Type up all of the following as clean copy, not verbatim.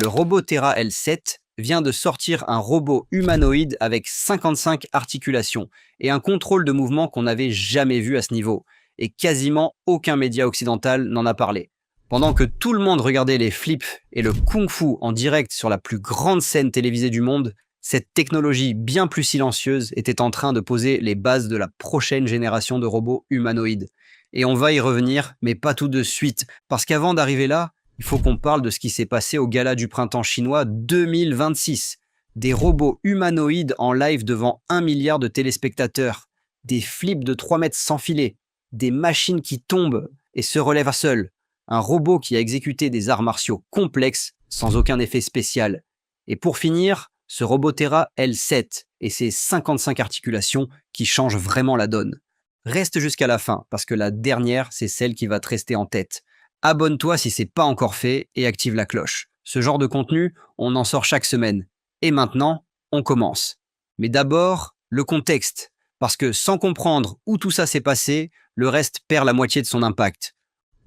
Le Robotera L7 vient de sortir un robot humanoïde avec 55 articulations et un contrôle de mouvement qu'on n'avait jamais vu à ce niveau. Et quasiment aucun média occidental n'en a parlé. Pendant que tout le monde regardait les flips et le kung-fu en direct sur la plus grande scène télévisée du monde, cette technologie bien plus silencieuse était en train de poser les bases de la prochaine génération de robots humanoïdes. Et on va y revenir, mais pas tout de suite, parce qu'avant d'arriver là, il faut qu'on parle de ce qui s'est passé au Gala du printemps chinois 2026. Des robots humanoïdes en live devant 1 milliard de téléspectateurs, des flips de 3 mètres sans filet, des machines qui tombent et se relèvent à seules, un robot qui a exécuté des arts martiaux complexes sans aucun effet spécial. Et pour finir, ce Robotera L7 et ses 55 articulations qui changent vraiment la donne. Reste jusqu'à la fin, parce que la dernière, c'est celle qui va te rester en tête. Abonne-toi si c'est pas encore fait et active la cloche. Ce genre de contenu, on en sort chaque semaine. Et maintenant, on commence. Mais d'abord, le contexte. Parce que sans comprendre où tout ça s'est passé, le reste perd la moitié de son impact.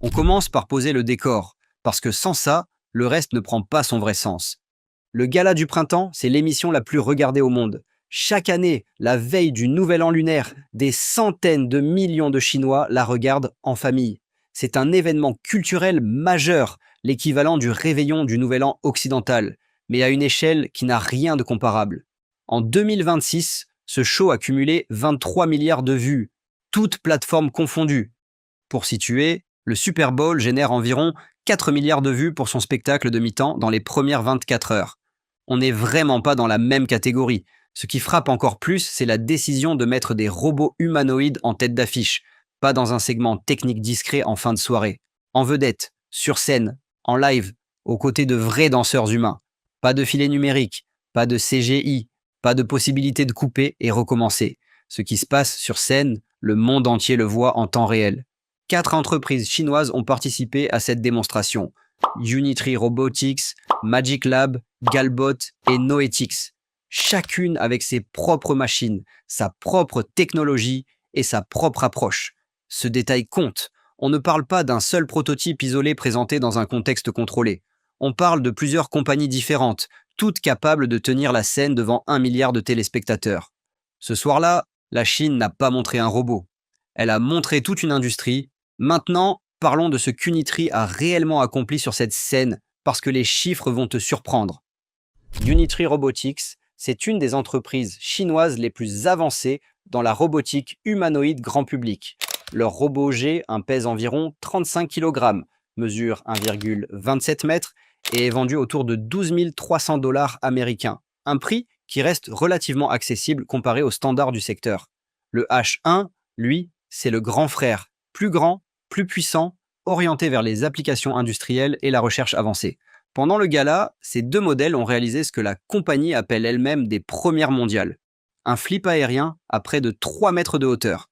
On commence par poser le décor, parce que sans ça, le reste ne prend pas son vrai sens. Le Gala du printemps, c'est l'émission la plus regardée au monde. Chaque année, la veille du Nouvel An lunaire, des centaines de millions de Chinois la regardent en famille. C'est un événement culturel majeur, l'équivalent du réveillon du Nouvel An occidental, mais à une échelle qui n'a rien de comparable. En 2026, ce show a cumulé 23 milliards de vues, toutes plateformes confondues. Pour situer, le Super Bowl génère environ 4 milliards de vues pour son spectacle de mi-temps dans les premières 24 heures. On n'est vraiment pas dans la même catégorie. Ce qui frappe encore plus, c'est la décision de mettre des robots humanoïdes en tête d'affiche, pas dans un segment technique discret en fin de soirée. En vedette, sur scène, en live, aux côtés de vrais danseurs humains. Pas de filet numérique, pas de CGI, pas de possibilité de couper et recommencer. Ce qui se passe sur scène, le monde entier le voit en temps réel. 4 entreprises chinoises ont participé à cette démonstration. Unitree Robotics, Magic Lab, Galbot et Noetix. Chacune avec ses propres machines, sa propre technologie et sa propre approche. Ce détail compte. On ne parle pas d'un seul prototype isolé présenté dans un contexte contrôlé. On parle de plusieurs compagnies différentes, toutes capables de tenir la scène devant 1 milliard de téléspectateurs. Ce soir-là, la Chine n'a pas montré un robot. Elle a montré toute une industrie. Maintenant, parlons de ce qu'Unitree a réellement accompli sur cette scène, parce que les chiffres vont te surprendre. Unitree Robotics, c'est une des entreprises chinoises les plus avancées dans la robotique humanoïde grand public. Leur robot G pèse environ 35 kg, mesure 1,27 m et est vendu autour de 12 300 $ américains, un prix qui reste relativement accessible comparé aux standards du secteur. Le H1, lui, c'est le grand frère, plus grand, plus puissant, orienté vers les applications industrielles et la recherche avancée. Pendant le gala, ces 2 modèles ont réalisé ce que la compagnie appelle elle-même des premières mondiales. Un flip aérien à près de 3 mètres de hauteur.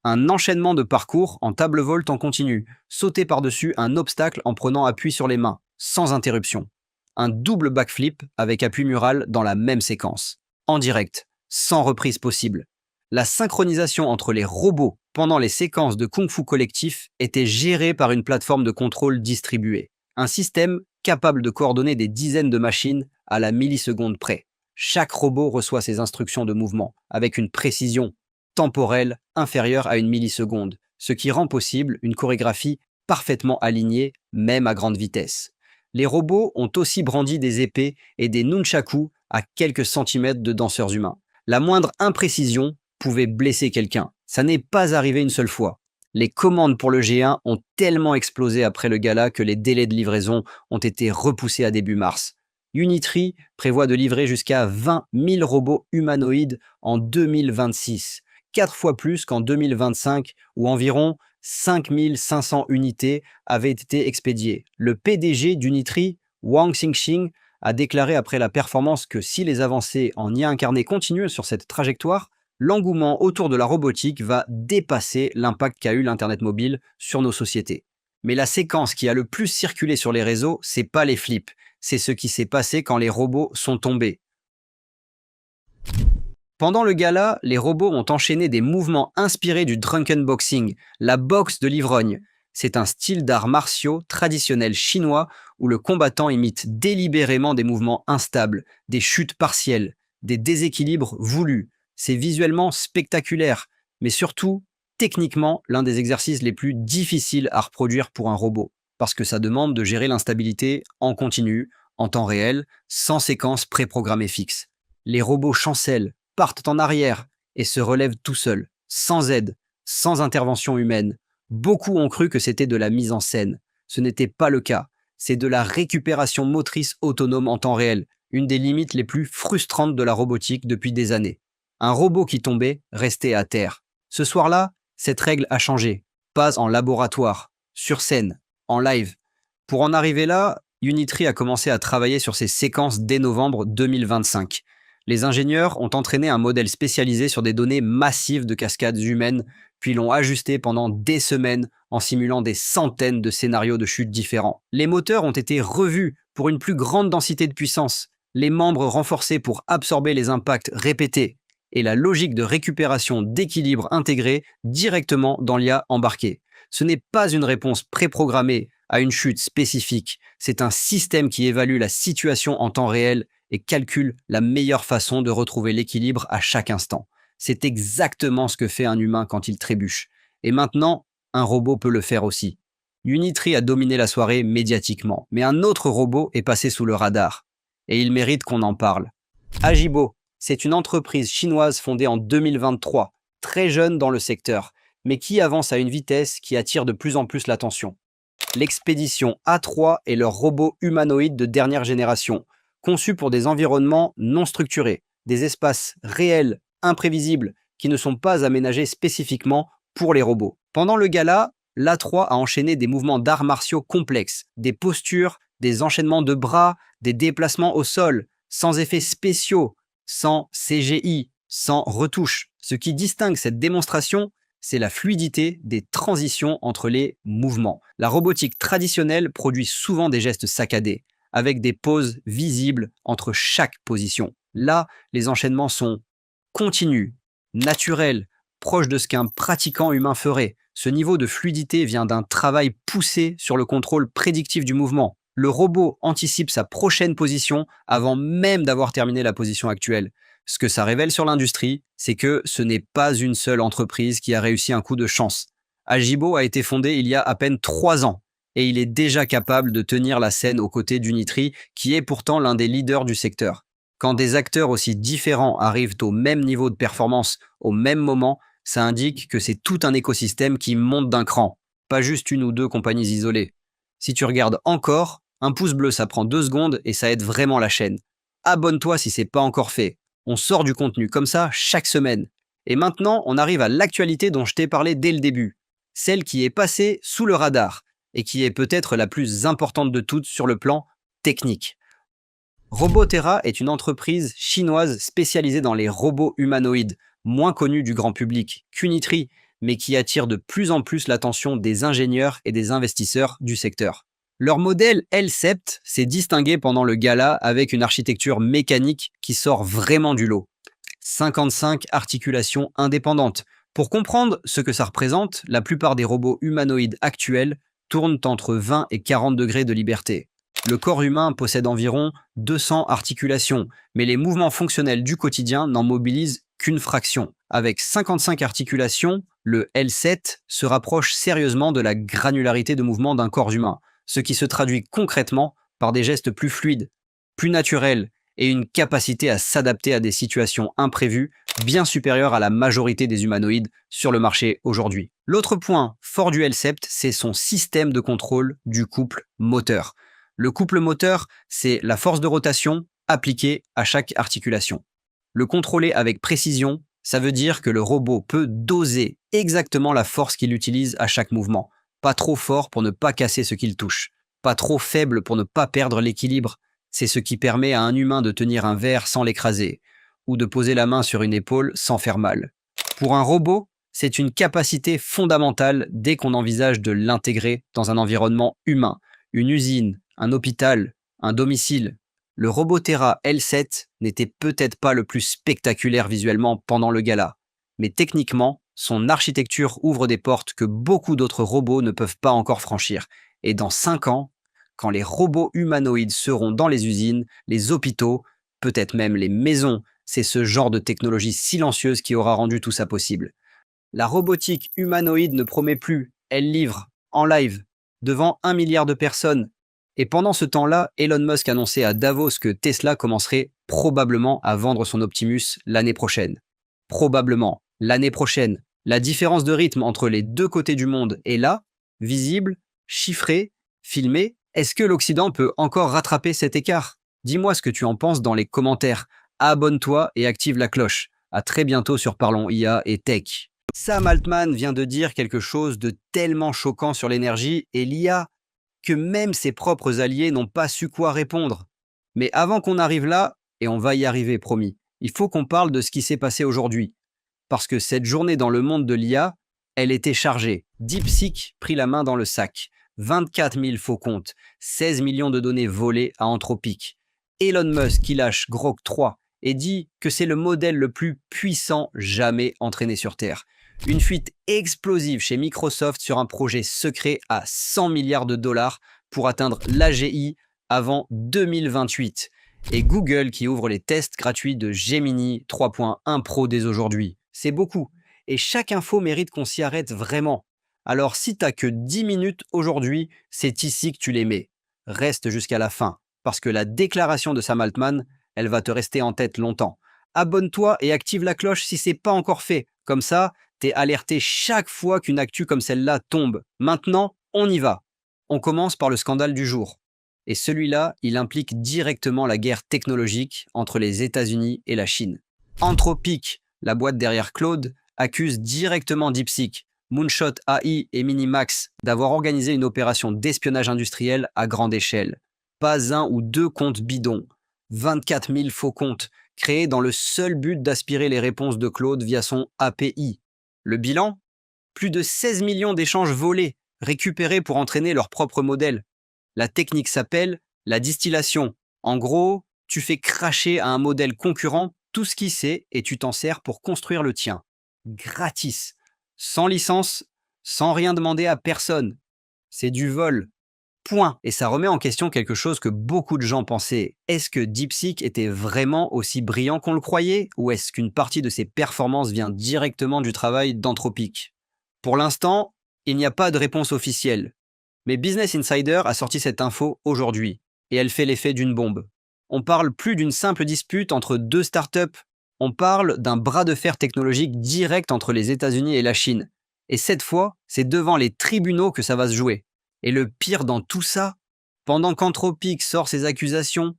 Un enchaînement de parcours en table volte en continu, sauter par-dessus un obstacle en prenant appui sur les mains, sans interruption. Un double backflip avec appui mural dans la même séquence. En direct, sans reprise possible. La synchronisation entre les robots pendant les séquences de kung-fu collectif était gérée par une plateforme de contrôle distribuée. Un système capable de coordonner des dizaines de machines à la milliseconde près. Chaque robot reçoit ses instructions de mouvement avec une précision temporelle inférieure à une milliseconde, ce qui rend possible une chorégraphie parfaitement alignée, même à grande vitesse. Les robots ont aussi brandi des épées et des nunchakus à quelques centimètres de danseurs humains. La moindre imprécision pouvait blesser quelqu'un. Ça n'est pas arrivé une seule fois. Les commandes pour le G1 ont tellement explosé après le gala que les délais de livraison ont été repoussés à début mars. Unitree prévoit de livrer jusqu'à 20 000 robots humanoïdes en 2026, 4 fois plus qu'en 2025 où environ 5 500 unités avaient été expédiées. Le PDG d'Unitree, Wang Xingxing, a déclaré après la performance que si les avancées en IA incarné continuent sur cette trajectoire, l'engouement autour de la robotique va dépasser l'impact qu'a eu l'Internet mobile sur nos sociétés. Mais la séquence qui a le plus circulé sur les réseaux, c'est pas les flips, c'est ce qui s'est passé quand les robots sont tombés. Pendant le gala, les robots ont enchaîné des mouvements inspirés du drunken boxing, la boxe de l'ivrogne. C'est un style d'arts martiaux traditionnel chinois où le combattant imite délibérément des mouvements instables, des chutes partielles, des déséquilibres voulus. C'est visuellement spectaculaire, mais surtout, techniquement, l'un des exercices les plus difficiles à reproduire pour un robot, parce que ça demande de gérer l'instabilité en continu, en temps réel, sans séquence préprogrammée fixe. Les robots chancellent, partent en arrière et se relèvent tout seuls, sans aide, sans intervention humaine. Beaucoup ont cru que c'était de la mise en scène. Ce n'était pas le cas. C'est de la récupération motrice autonome en temps réel, une des limites les plus frustrantes de la robotique depuis des années. Un robot qui tombait restait à terre. Ce soir-là, cette règle a changé. Pas en laboratoire, sur scène, en live. Pour en arriver là, Unitree a commencé à travailler sur ces séquences dès novembre 2025. Les ingénieurs ont entraîné un modèle spécialisé sur des données massives de cascades humaines, puis l'ont ajusté pendant des semaines en simulant des centaines de scénarios de chute différents. Les moteurs ont été revus pour une plus grande densité de puissance, les membres renforcés pour absorber les impacts répétés, et la logique de récupération d'équilibre intégrée directement dans l'IA embarquée. Ce n'est pas une réponse préprogrammée à une chute spécifique, c'est un système qui évalue la situation en temps réel et calcule la meilleure façon de retrouver l'équilibre à chaque instant. C'est exactement ce que fait un humain quand il trébuche. Et maintenant, un robot peut le faire aussi. Unitree a dominé la soirée médiatiquement, mais un autre robot est passé sous le radar. Et il mérite qu'on en parle. Agibo, c'est une entreprise chinoise fondée en 2023, très jeune dans le secteur, mais qui avance à une vitesse qui attire de plus en plus l'attention. L'expédition A3 est leur robot humanoïde de dernière génération, conçu pour des environnements non structurés, des espaces réels, imprévisibles, qui ne sont pas aménagés spécifiquement pour les robots. Pendant le gala, l'A3 a enchaîné des mouvements d'arts martiaux complexes, des postures, des enchaînements de bras, des déplacements au sol, sans effets spéciaux, sans CGI, sans retouches. Ce qui distingue cette démonstration, c'est la fluidité des transitions entre les mouvements. La robotique traditionnelle produit souvent des gestes saccadés, avec des pauses visibles entre chaque position. Là, les enchaînements sont continus, naturels, proches de ce qu'un pratiquant humain ferait. Ce niveau de fluidité vient d'un travail poussé sur le contrôle prédictif du mouvement. Le robot anticipe sa prochaine position avant même d'avoir terminé la position actuelle. Ce que ça révèle sur l'industrie, c'est que ce n'est pas une seule entreprise qui a réussi un coup de chance. Agibo a été fondé il y a à peine 3 ans et il est déjà capable de tenir la scène aux côtés d'Unitree, qui est pourtant l'un des leaders du secteur. Quand des acteurs aussi différents arrivent au même niveau de performance au même moment, ça indique que c'est tout un écosystème qui monte d'un cran, pas juste une ou deux compagnies isolées. Si tu regardes encore, un pouce bleu ça prend 2 secondes et ça aide vraiment la chaîne. Abonne-toi si c'est pas encore fait. On sort du contenu comme ça chaque semaine. Et maintenant, on arrive à l'actualité dont je t'ai parlé dès le début. Celle qui est passée sous le radar et qui est peut-être la plus importante de toutes sur le plan technique. Robotera est une entreprise chinoise spécialisée dans les robots humanoïdes, moins connue du grand public qu'Unitree, mais qui attire de plus en plus l'attention des ingénieurs et des investisseurs du secteur. Leur modèle L-Sept s'est distingué pendant le gala avec une architecture mécanique qui sort vraiment du lot. 55 articulations indépendantes. Pour comprendre ce que ça représente, la plupart des robots humanoïdes actuels tournent entre 20 et 40 degrés de liberté. Le corps humain possède environ 200 articulations, mais les mouvements fonctionnels du quotidien n'en mobilisent qu'une fraction. Avec 55 articulations, le L-Sept se rapproche sérieusement de la granularité de mouvement d'un corps humain, ce qui se traduit concrètement par des gestes plus fluides, plus naturels et une capacité à s'adapter à des situations imprévues bien supérieure à la majorité des humanoïdes sur le marché aujourd'hui. L'autre point fort du L-Sept, c'est son système de contrôle du couple moteur. Le couple moteur, c'est la force de rotation appliquée à chaque articulation. Le contrôler avec précision, ça veut dire que le robot peut doser exactement la force qu'il utilise à chaque mouvement. Pas trop fort pour ne pas casser ce qu'il touche. Pas trop faible pour ne pas perdre l'équilibre. C'est ce qui permet à un humain de tenir un verre sans l'écraser, ou de poser la main sur une épaule sans faire mal. Pour un robot, c'est une capacité fondamentale dès qu'on envisage de l'intégrer dans un environnement humain, une usine, un hôpital, un domicile. Le Robotera L7 n'était peut-être pas le plus spectaculaire visuellement pendant le gala, mais techniquement, son architecture ouvre des portes que beaucoup d'autres robots ne peuvent pas encore franchir. Et dans 5 ans, quand les robots humanoïdes seront dans les usines, les hôpitaux, peut-être même les maisons. C'est ce genre de technologie silencieuse qui aura rendu tout ça possible. La robotique humanoïde ne promet plus, elle livre, en live, devant 1 milliard de personnes. Et pendant ce temps-là, Elon Musk annonçait à Davos que Tesla commencerait probablement à vendre son Optimus l'année prochaine. Probablement, l'année prochaine. La différence de rythme entre les deux côtés du monde est là, visible, chiffrée, filmée. Est-ce que l'Occident peut encore rattraper cet écart? Dis-moi ce que tu en penses dans les commentaires. Abonne-toi et active la cloche. À très bientôt sur Parlons IA et Tech. Sam Altman vient de dire quelque chose de tellement choquant sur l'énergie et l'IA que même ses propres alliés n'ont pas su quoi répondre. Mais avant qu'on arrive là, et on va y arriver promis, il faut qu'on parle de ce qui s'est passé aujourd'hui. Parce que cette journée dans le monde de l'IA, elle était chargée. DeepSeek prit la main dans le sac. 24 000 faux comptes, 16 millions de données volées à Anthropic. Elon Musk qui lâche Grok 3 et dit que c'est le modèle le plus puissant jamais entraîné sur Terre. Une fuite explosive chez Microsoft sur un projet secret à 100 milliards de dollars pour atteindre l'AGI avant 2028. Et Google qui ouvre les tests gratuits de Gemini 3.1 Pro dès aujourd'hui. C'est beaucoup. Et chaque info mérite qu'on s'y arrête vraiment. Alors si t'as que 10 minutes aujourd'hui, c'est ici que tu les mets. Reste jusqu'à la fin, parce que la déclaration de Sam Altman, elle va te rester en tête longtemps. Abonne-toi et active la cloche si c'est pas encore fait. Comme ça, t'es alerté chaque fois qu'une actu comme celle-là tombe. Maintenant, on y va. On commence par le scandale du jour. Et celui-là, il implique directement la guerre technologique entre les États-Unis et la Chine. Anthropic, la boîte derrière Claude, accuse directement DeepSeek, Moonshot AI et Minimax d'avoir organisé une opération d'espionnage industriel à grande échelle. Pas un ou deux comptes bidons, 24 000 faux comptes, créés dans le seul but d'aspirer les réponses de Claude via son API. Le bilan? Plus de 16 millions d'échanges volés, récupérés pour entraîner leur propre modèle. La technique s'appelle la distillation. En gros, tu fais cracher à un modèle concurrent tout ce qu'il sait et tu t'en sers pour construire le tien. Gratis. Sans licence, sans rien demander à personne. C'est du vol. Point. Et ça remet en question quelque chose que beaucoup de gens pensaient. Est-ce que DeepSeek était vraiment aussi brillant qu'on le croyait? Ou est-ce qu'une partie de ses performances vient directement du travail d'Anthropic? Pour l'instant, il n'y a pas de réponse officielle. Mais Business Insider a sorti cette info aujourd'hui. Et elle fait l'effet d'une bombe. On parle plus d'une simple dispute entre deux startups. On parle d'un bras de fer technologique direct entre les États-Unis et la Chine. Et cette fois, c'est devant les tribunaux que ça va se jouer. Et le pire dans tout ça, pendant qu'Anthropic sort ses accusations,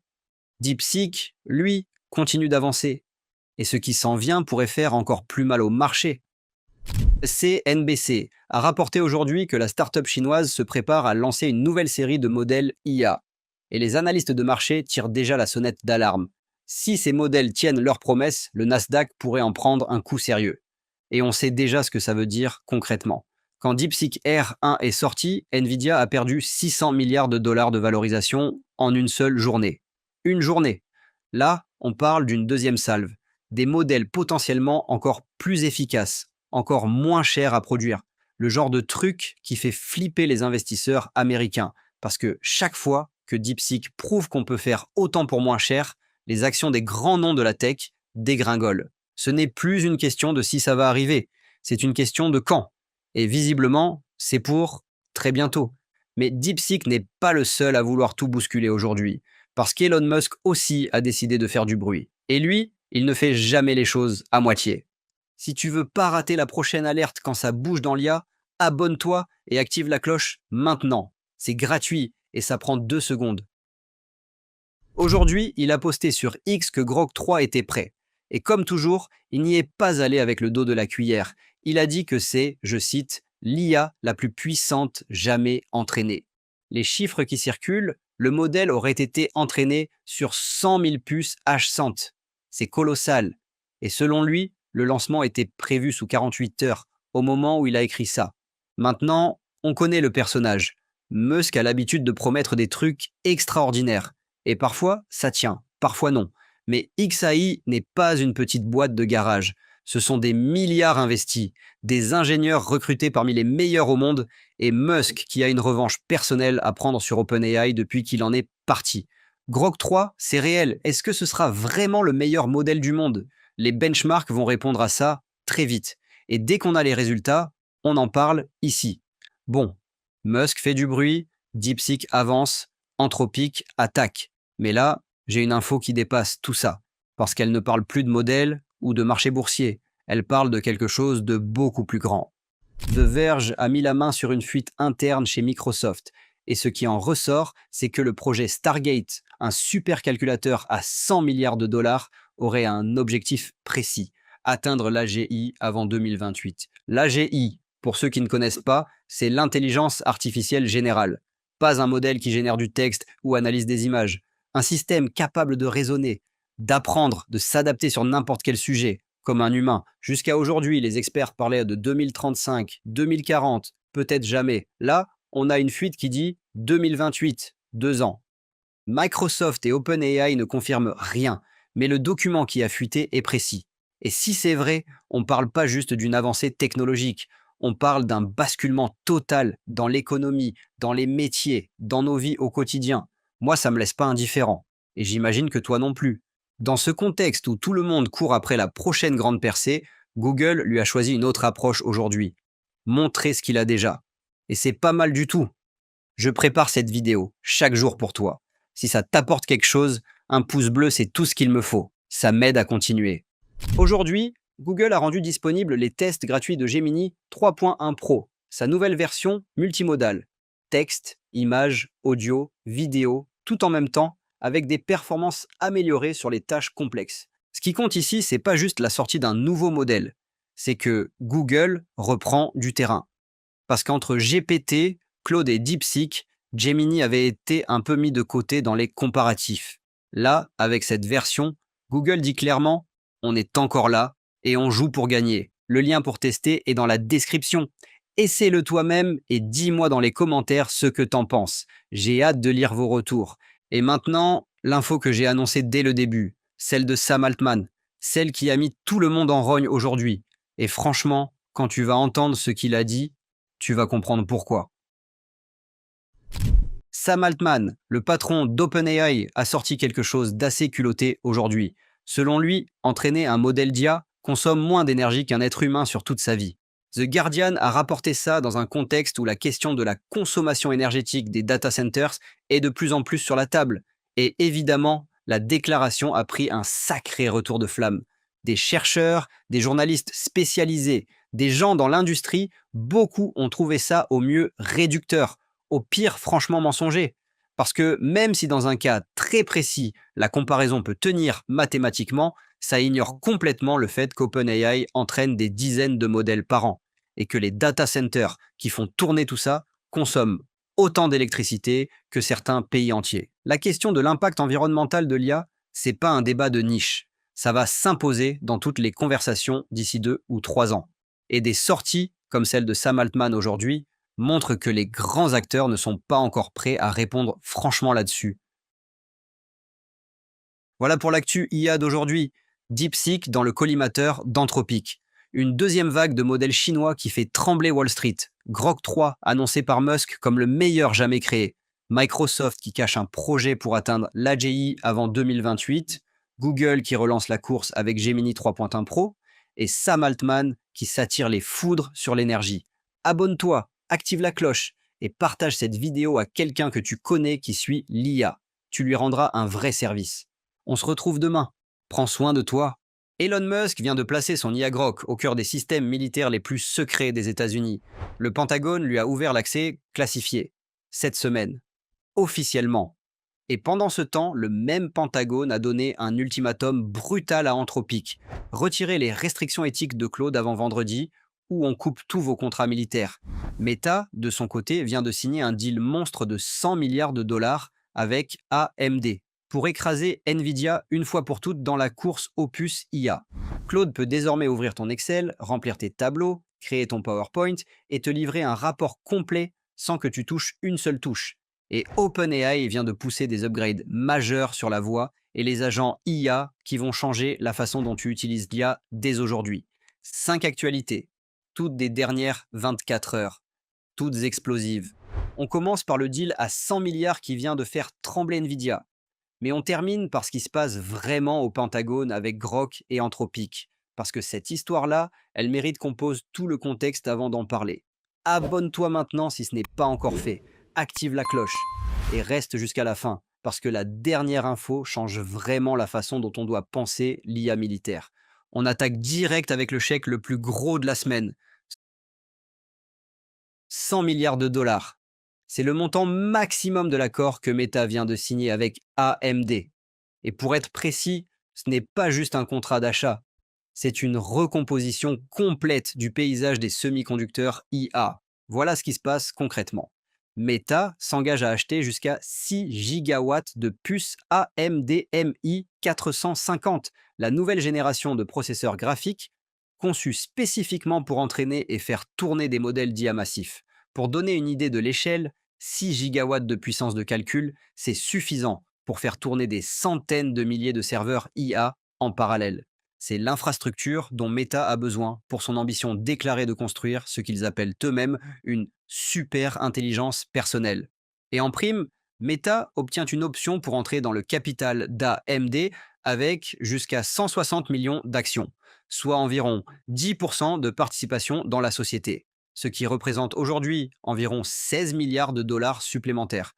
DeepSeek, lui, continue d'avancer. Et ce qui s'en vient pourrait faire encore plus mal au marché. CNBC a rapporté aujourd'hui que la start-up chinoise se prépare à lancer une nouvelle série de modèles IA. Et les analystes de marché tirent déjà la sonnette d'alarme. Si ces modèles tiennent leurs promesses, le Nasdaq pourrait en prendre un coup sérieux. Et on sait déjà ce que ça veut dire concrètement. Quand DeepSeek R1 est sorti, Nvidia a perdu 600 milliards de dollars de valorisation en une seule journée. Une journée. Là, on parle d'une deuxième salve. Des modèles potentiellement encore plus efficaces, encore moins chers à produire. Le genre de truc qui fait flipper les investisseurs américains. Parce que chaque fois que DeepSeek prouve qu'on peut faire autant pour moins cher, les actions des grands noms de la tech dégringolent. Ce n'est plus une question de si ça va arriver, c'est une question de quand. Et visiblement, c'est pour très bientôt. Mais DeepSeek n'est pas le seul à vouloir tout bousculer aujourd'hui, parce qu'Elon Musk aussi a décidé de faire du bruit. Et lui, il ne fait jamais les choses à moitié. Si tu veux pas rater la prochaine alerte quand ça bouge dans l'IA, abonne-toi et active la cloche maintenant. C'est gratuit et ça prend 2 secondes. Aujourd'hui, il a posté sur X que Grok 3 était prêt. Et comme toujours, il n'y est pas allé avec le dos de la cuillère. Il a dit que c'est, je cite, l'IA la plus puissante jamais entraînée. Les chiffres qui circulent, le modèle aurait été entraîné sur 100 000 puces H100. C'est colossal. Et selon lui, le lancement était prévu sous 48 heures, au moment où il a écrit ça. Maintenant, on connaît le personnage. Musk a l'habitude de promettre des trucs extraordinaires. Et parfois, ça tient, parfois non. Mais XAI n'est pas une petite boîte de garage. Ce sont des milliards investis, des ingénieurs recrutés parmi les meilleurs au monde, et Musk qui a une revanche personnelle à prendre sur OpenAI depuis qu'il en est parti. Grok 3, c'est réel. Est-ce que ce sera vraiment le meilleur modèle du monde? Les benchmarks vont répondre à ça très vite. Et dès qu'on a les résultats, on en parle ici. Bon, Musk fait du bruit, DeepSeek avance, Anthropic attaque. Mais là, j'ai une info qui dépasse tout ça. Parce qu'elle ne parle plus de modèle ou de marché boursier. Elle parle de quelque chose de beaucoup plus grand. The Verge a mis la main sur une fuite interne chez Microsoft. Et ce qui en ressort, c'est que le projet Stargate, un supercalculateur à 100 milliards de dollars, aurait un objectif précis, atteindre l'AGI avant 2028. L'AGI, pour ceux qui ne connaissent pas, c'est l'intelligence artificielle générale. Pas un modèle qui génère du texte ou analyse des images. Un système capable de raisonner, d'apprendre, de s'adapter sur n'importe quel sujet, comme un humain. Jusqu'à aujourd'hui, les experts parlaient de 2035, 2040, peut-être jamais. Là, on a une fuite qui dit 2028, 2 ans. Microsoft et OpenAI ne confirment rien, mais le document qui a fuité est précis. Et si c'est vrai, on ne parle pas juste d'une avancée technologique, on parle d'un basculement total dans l'économie, dans les métiers, dans nos vies au quotidien. Moi, ça ne me laisse pas indifférent. Et j'imagine que toi non plus. Dans ce contexte où tout le monde court après la prochaine grande percée, Google lui a choisi une autre approche aujourd'hui. Montrer ce qu'il a déjà. Et c'est pas mal du tout. Je prépare cette vidéo chaque jour pour toi. Si ça t'apporte quelque chose, un pouce bleu, c'est tout ce qu'il me faut. Ça m'aide à continuer. Aujourd'hui, Google a rendu disponibles les tests gratuits de Gemini 3.1 Pro, sa nouvelle version multimodale. Texte, images, audio, vidéo, tout en même temps, avec des performances améliorées sur les tâches complexes. Ce qui compte ici, c'est pas juste la sortie d'un nouveau modèle, c'est que Google reprend du terrain. Parce qu'entre GPT, Claude et DeepSeek, Gemini avait été un peu mis de côté dans les comparatifs. Là, avec cette version, Google dit clairement « on est encore là et on joue pour gagner ». Le lien pour tester est dans la description. Essaie-le toi-même et dis-moi dans les commentaires ce que t'en penses. J'ai hâte de lire vos retours. Et maintenant, l'info que j'ai annoncée dès le début, celle de Sam Altman, celle qui a mis tout le monde en rogne aujourd'hui. Et franchement, quand tu vas entendre ce qu'il a dit, tu vas comprendre pourquoi. Sam Altman, le patron d'OpenAI, a sorti quelque chose d'assez culotté aujourd'hui. Selon lui, entraîner un modèle d'IA consomme moins d'énergie qu'un être humain sur toute sa vie. The Guardian a rapporté ça dans un contexte où la question de la consommation énergétique des data centers est de plus en plus sur la table. Et évidemment, la déclaration a pris un sacré retour de flamme. Des chercheurs, des journalistes spécialisés, des gens dans l'industrie, beaucoup ont trouvé ça au mieux réducteur, au pire franchement mensonger. Parce que même si dans un cas très précis, la comparaison peut tenir mathématiquement, ça ignore complètement le fait qu'OpenAI entraîne des dizaines de modèles par an et que les data centers qui font tourner tout ça consomment autant d'électricité que certains pays entiers. La question de l'impact environnemental de l'IA, c'est pas un débat de niche. Ça va s'imposer dans toutes les conversations d'ici 2 ou 3 ans. Et des sorties, comme celle de Sam Altman aujourd'hui, montrent que les grands acteurs ne sont pas encore prêts à répondre franchement là-dessus. Voilà pour l'actu IA d'aujourd'hui. DeepSeek dans le collimateur d'Anthropic. Une deuxième vague de modèles chinois qui fait trembler Wall Street. Grok 3 annoncé par Musk comme le meilleur jamais créé. Microsoft qui cache un projet pour atteindre l'AGI avant 2028. Google qui relance la course avec Gemini 3.1 Pro. Et Sam Altman qui s'attire les foudres sur l'énergie. Abonne-toi, active la cloche et partage cette vidéo à quelqu'un que tu connais qui suit l'IA. Tu lui rendras un vrai service. On se retrouve demain. Prends soin de toi. Elon Musk vient de placer son IA Grok au cœur des systèmes militaires les plus secrets des États-Unis. Le Pentagone lui a ouvert l'accès classifié. Cette semaine. Officiellement. Et pendant ce temps, le même Pentagone a donné un ultimatum brutal à Anthropic. Retirez les restrictions éthiques de Claude avant vendredi, ou on coupe tous vos contrats militaires. Meta, de son côté, vient de signer un deal monstre de 100 milliards de dollars avec AMD pour écraser Nvidia une fois pour toutes dans la course Opus IA. Claude peut désormais ouvrir ton Excel, remplir tes tableaux, créer ton PowerPoint et te livrer un rapport complet sans que tu touches une seule touche. Et OpenAI vient de pousser des upgrades majeurs sur la voix et les agents IA qui vont changer la façon dont tu utilises l'IA dès aujourd'hui. 5 actualités, toutes des dernières 24 heures, toutes explosives. On commence par le deal à 100 milliards qui vient de faire trembler Nvidia. Mais on termine par ce qui se passe vraiment au Pentagone avec Grok et Anthropic. Parce que cette histoire-là, elle mérite qu'on pose tout le contexte avant d'en parler. Abonne-toi maintenant si ce n'est pas encore fait. Active la cloche et reste jusqu'à la fin. Parce que la dernière info change vraiment la façon dont on doit penser l'IA militaire. On attaque direct avec le chèque le plus gros de la semaine. 100 milliards de dollars. C'est le montant maximum de l'accord que Meta vient de signer avec AMD. Et pour être précis, ce n'est pas juste un contrat d'achat, c'est une recomposition complète du paysage des semi-conducteurs IA. Voilà ce qui se passe concrètement. Meta s'engage à acheter jusqu'à 6 gigawatts de puces AMD MI 450, la nouvelle génération de processeurs graphiques conçus spécifiquement pour entraîner et faire tourner des modèles d'IA massifs. Pour donner une idée de l'échelle, 6 gigawatts de puissance de calcul, c'est suffisant pour faire tourner des centaines de milliers de serveurs IA en parallèle. C'est l'infrastructure dont Meta a besoin pour son ambition déclarée de construire ce qu'ils appellent eux-mêmes une super intelligence personnelle. Et en prime, Meta obtient une option pour entrer dans le capital d'AMD avec jusqu'à 160 millions d'actions, soit environ 10% de participation dans la société, ce qui représente aujourd'hui environ 16 milliards de dollars supplémentaires.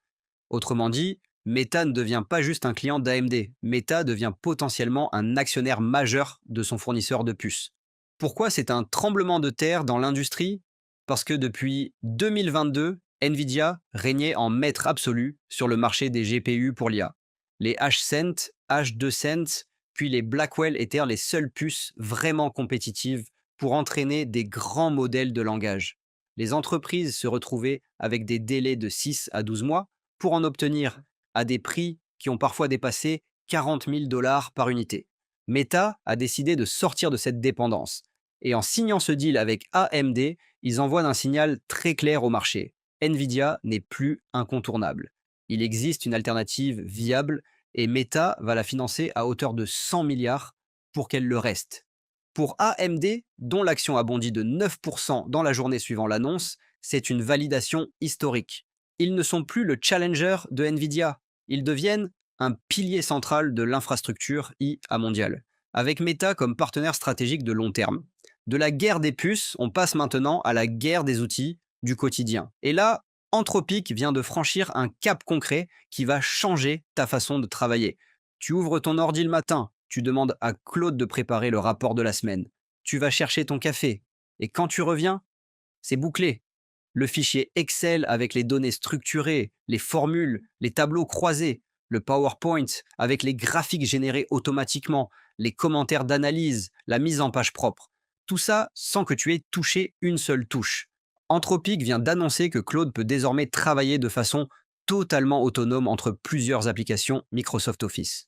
Autrement dit, Meta ne devient pas juste un client d'AMD, Meta devient potentiellement un actionnaire majeur de son fournisseur de puces. Pourquoi c'est un tremblement de terre dans l'industrie? Parce que depuis 2022, Nvidia régnait en maître absolu sur le marché des GPU pour l'IA. Les H-Cent, H2Cent, puis les Blackwell étaient les seules puces vraiment compétitives pour entraîner des grands modèles de langage. Les entreprises se retrouvaient avec des délais de 6 à 12 mois pour en obtenir à des prix qui ont parfois dépassé 40 000 dollars par unité. Meta a décidé de sortir de cette dépendance. Et en signant ce deal avec AMD, ils envoient un signal très clair au marché. Nvidia n'est plus incontournable. Il existe une alternative viable et Meta va la financer à hauteur de 100 milliards pour qu'elle le reste. Pour AMD, dont l'action a bondi de 9% dans la journée suivant l'annonce, c'est une validation historique. Ils ne sont plus le challenger de Nvidia, ils deviennent un pilier central de l'infrastructure IA mondiale, avec Meta comme partenaire stratégique de long terme. De la guerre des puces, on passe maintenant à la guerre des outils du quotidien. Et là, Anthropic vient de franchir un cap concret qui va changer ta façon de travailler. Tu ouvres ton ordi le matin, tu demandes à Claude de préparer le rapport de la semaine. Tu vas chercher ton café. Et quand tu reviens, c'est bouclé. Le fichier Excel avec les données structurées, les formules, les tableaux croisés, le PowerPoint avec les graphiques générés automatiquement, les commentaires d'analyse, la mise en page propre. Tout ça sans que tu aies touché une seule touche. Anthropic vient d'annoncer que Claude peut désormais travailler de façon totalement autonome entre plusieurs applications Microsoft Office.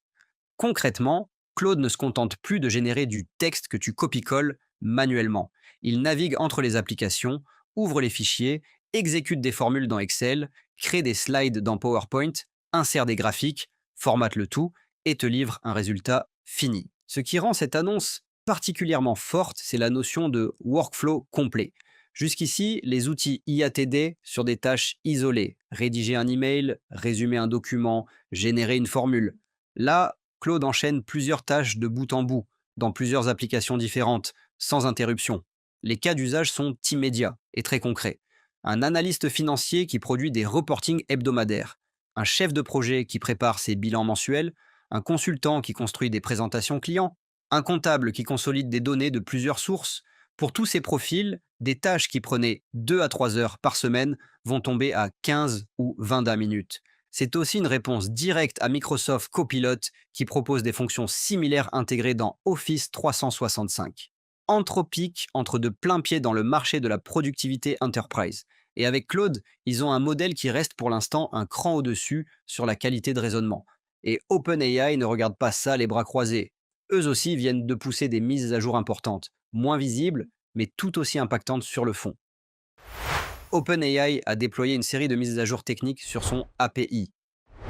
Concrètement, Claude ne se contente plus de générer du texte que tu copies-colles manuellement. Il navigue entre les applications, ouvre les fichiers, exécute des formules dans Excel, crée des slides dans PowerPoint, insère des graphiques, formate le tout et te livre un résultat fini. Ce qui rend cette annonce particulièrement forte, c'est la notion de workflow complet. Jusqu'ici, les outils IA t'aidaient sur des tâches isolées, rédiger un email, résumer un document, générer une formule. Là, Claude enchaîne plusieurs tâches de bout en bout, dans plusieurs applications différentes, sans interruption. Les cas d'usage sont immédiats et très concrets. Un analyste financier qui produit des reportings hebdomadaires, un chef de projet qui prépare ses bilans mensuels, un consultant qui construit des présentations clients, un comptable qui consolide des données de plusieurs sources. Pour tous ces profils, des tâches qui prenaient 2 à 3 heures par semaine vont tomber à 15 ou 20 minutes. C'est aussi une réponse directe à Microsoft Copilot qui propose des fonctions similaires intégrées dans Office 365. Anthropic entre de plein pied dans le marché de la productivité enterprise. Et avec Claude, ils ont un modèle qui reste pour l'instant un cran au-dessus sur la qualité de raisonnement. Et OpenAI ne regarde pas ça les bras croisés. Eux aussi viennent de pousser des mises à jour importantes, moins visibles, mais tout aussi impactantes sur le fond. OpenAI a déployé une série de mises à jour techniques sur son API.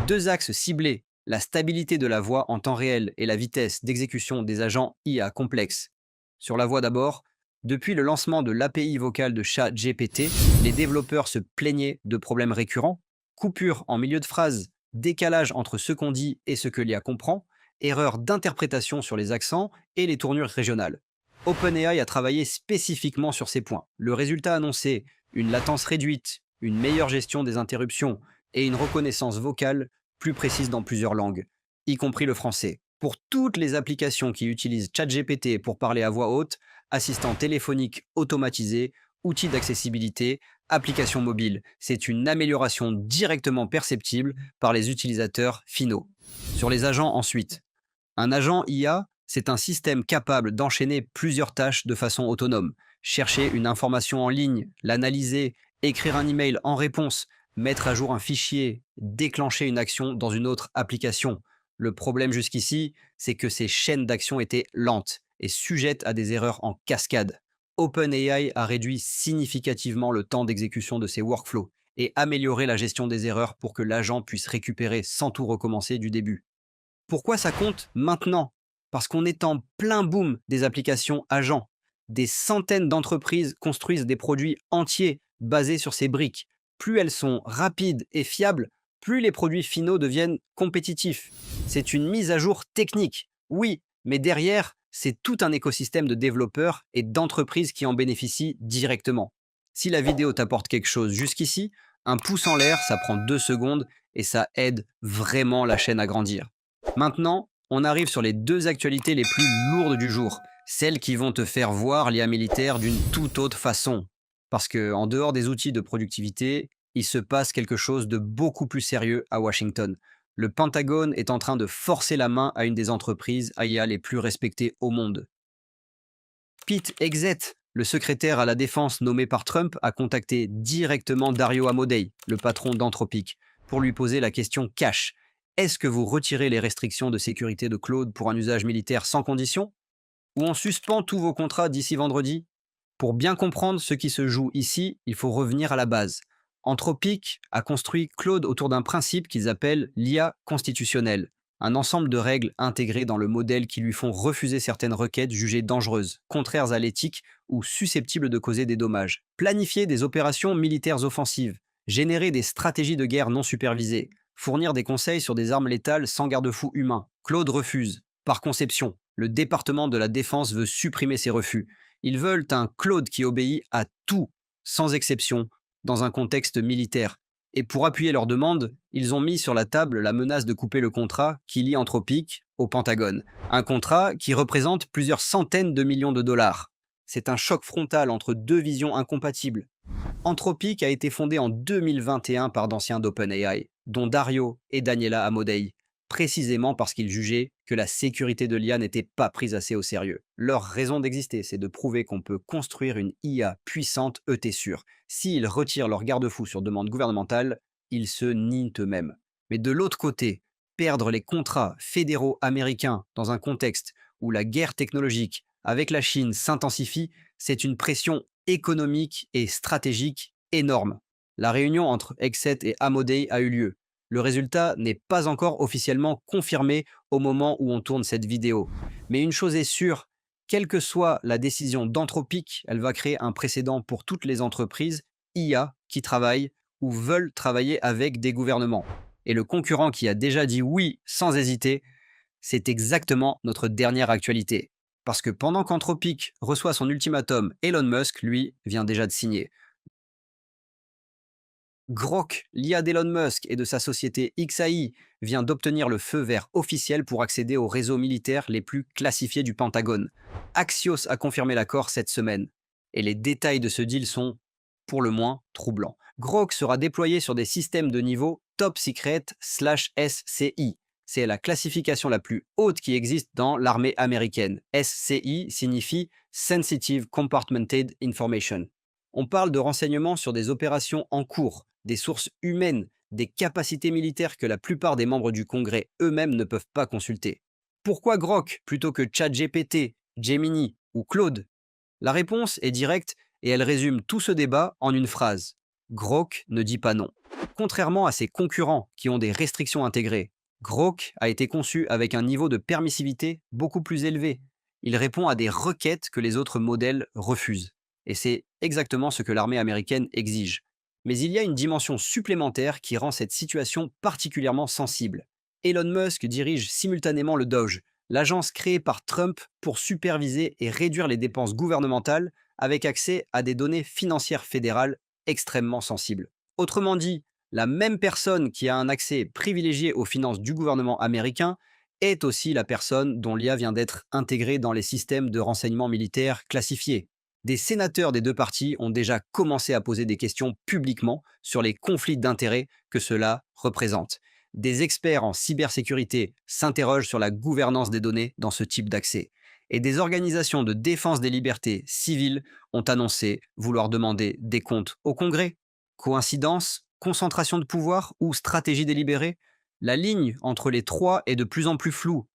2 axes ciblés, la stabilité de la voix en temps réel et la vitesse d'exécution des agents IA complexes. Sur la voix d'abord, Depuis le lancement de l'API vocale de ChatGPT, les développeurs se plaignaient de problèmes récurrents, coupures en milieu de phrase, décalage entre ce qu'on dit et ce que l'IA comprend, erreurs d'interprétation sur les accents et les tournures régionales. OpenAI a travaillé spécifiquement sur ces points. Le résultat annoncé, une latence réduite, une meilleure gestion des interruptions et une reconnaissance vocale plus précise dans plusieurs langues, y compris le français. Pour toutes les applications qui utilisent ChatGPT pour parler à voix haute, assistant téléphonique automatisé, outils d'accessibilité, applications mobiles, c'est une amélioration directement perceptible par les utilisateurs finaux. Sur les agents ensuite. Un agent IA, c'est un système capable d'enchaîner plusieurs tâches de façon autonome. Chercher une information en ligne, l'analyser, écrire un email en réponse, mettre à jour un fichier, déclencher une action dans une autre application. Le problème jusqu'ici, c'est que ces chaînes d'action étaient lentes et sujettes à des erreurs en cascade. OpenAI a réduit significativement le temps d'exécution de ses workflows et amélioré la gestion des erreurs pour que l'agent puisse récupérer sans tout recommencer du début. Pourquoi ça compte maintenant? Parce qu'on est en plein boom des applications agents. Des centaines d'entreprises construisent des produits entiers basés sur ces briques. Plus elles sont rapides et fiables, plus les produits finaux deviennent compétitifs. C'est une mise à jour technique, oui, mais derrière, c'est tout un écosystème de développeurs et d'entreprises qui en bénéficient directement. Si la vidéo t'apporte quelque chose jusqu'ici, un pouce en l'air, ça prend 2 secondes et ça aide vraiment la chaîne à grandir. Maintenant, on arrive sur les 2 actualités les plus lourdes du jour, celles qui vont te faire voir l'IA militaire d'une toute autre façon. Parce que, en dehors des outils de productivité, il se passe quelque chose de beaucoup plus sérieux à Washington. Le Pentagone est en train de forcer la main à une des entreprises IA les plus respectées au monde. Pete Hegseth, le secrétaire à la défense nommé par Trump, a contacté directement Dario Amodei, le patron d'Anthropic, pour lui poser la question cash. Est-ce que vous retirez les restrictions de sécurité de Claude pour un usage militaire sans condition? Ou on suspend tous vos contrats d'ici vendredi? Pour bien comprendre ce qui se joue ici, il faut revenir à la base. Anthropic a construit Claude autour d'un principe qu'ils appellent l'IA constitutionnelle, un ensemble de règles intégrées dans le modèle qui lui font refuser certaines requêtes jugées dangereuses, contraires à l'éthique ou susceptibles de causer des dommages. Planifier des opérations militaires offensives, générer des stratégies de guerre non supervisées, fournir des conseils sur des armes létales sans garde-fou humain. Claude refuse. Par conception, le département de la Défense veut supprimer ces refus. Ils veulent un Claude qui obéit à tout, sans exception, dans un contexte militaire. Et pour appuyer leur demande, ils ont mis sur la table la menace de couper le contrat qui lie Anthropic au Pentagone. Un contrat qui représente plusieurs centaines de millions de dollars. C'est un choc frontal entre 2 visions incompatibles. Anthropic a été fondé en 2021 par d'anciens d'OpenAI, dont Dario et Daniela Amodei, précisément parce qu'ils jugeaient que la sécurité de l'IA n'était pas prise assez au sérieux. Leur raison d'exister, c'est de prouver qu'on peut construire une IA puissante ET sûre. S'ils retirent leurs garde-fous sur demande gouvernementale, ils se nient eux-mêmes. Mais de l'autre côté, perdre les contrats fédéraux américains dans un contexte où la guerre technologique avec la Chine s'intensifie, c'est une pression économique et stratégique énorme. La réunion entre Hegseth et Amodei a eu lieu. Le résultat n'est pas encore officiellement confirmé au moment où on tourne cette vidéo. Mais une chose est sûre, quelle que soit la décision d'Anthropic, elle va créer un précédent pour toutes les entreprises IA qui travaillent ou veulent travailler avec des gouvernements. Et le concurrent qui a déjà dit oui sans hésiter, c'est exactement notre dernière actualité. Parce que pendant qu'Anthropic reçoit son ultimatum, Elon Musk, lui, vient déjà de signer. Grok, l'IA d'Elon Musk et de sa société XAI, vient d'obtenir le feu vert officiel pour accéder aux réseaux militaires les plus classifiés du Pentagone. Axios a confirmé l'accord cette semaine. Et les détails de ce deal sont, pour le moins, troublants. Grok sera déployé sur des systèmes de niveau Top Secret/SCI. C'est la classification la plus haute qui existe dans l'armée américaine. SCI signifie Sensitive Compartmented Information. On parle de renseignements sur des opérations en cours, des sources humaines, des capacités militaires que la plupart des membres du Congrès eux-mêmes ne peuvent pas consulter. Pourquoi Grok plutôt que ChatGPT, Gemini ou Claude? La réponse est directe et elle résume tout ce débat en une phrase. Grok ne dit pas non. Contrairement à ses concurrents qui ont des restrictions intégrées, Grok a été conçu avec un niveau de permissivité beaucoup plus élevé. Il répond à des requêtes que les autres modèles refusent. Et c'est exactement ce que l'armée américaine exige. Mais il y a une dimension supplémentaire qui rend cette situation particulièrement sensible. Elon Musk dirige simultanément le Doge, l'agence créée par Trump pour superviser et réduire les dépenses gouvernementales avec accès à des données financières fédérales extrêmement sensibles. Autrement dit, la même personne qui a un accès privilégié aux finances du gouvernement américain est aussi la personne dont l'IA vient d'être intégrée dans les systèmes de renseignement militaire classifiés. Des sénateurs des deux partis ont déjà commencé à poser des questions publiquement sur les conflits d'intérêts que cela représente. Des experts en cybersécurité s'interrogent sur la gouvernance des données dans ce type d'accès. Et des organisations de défense des libertés civiles ont annoncé vouloir demander des comptes au Congrès. Coïncidence, concentration de pouvoir ou stratégie délibérée? La ligne entre les trois est de plus en plus floue.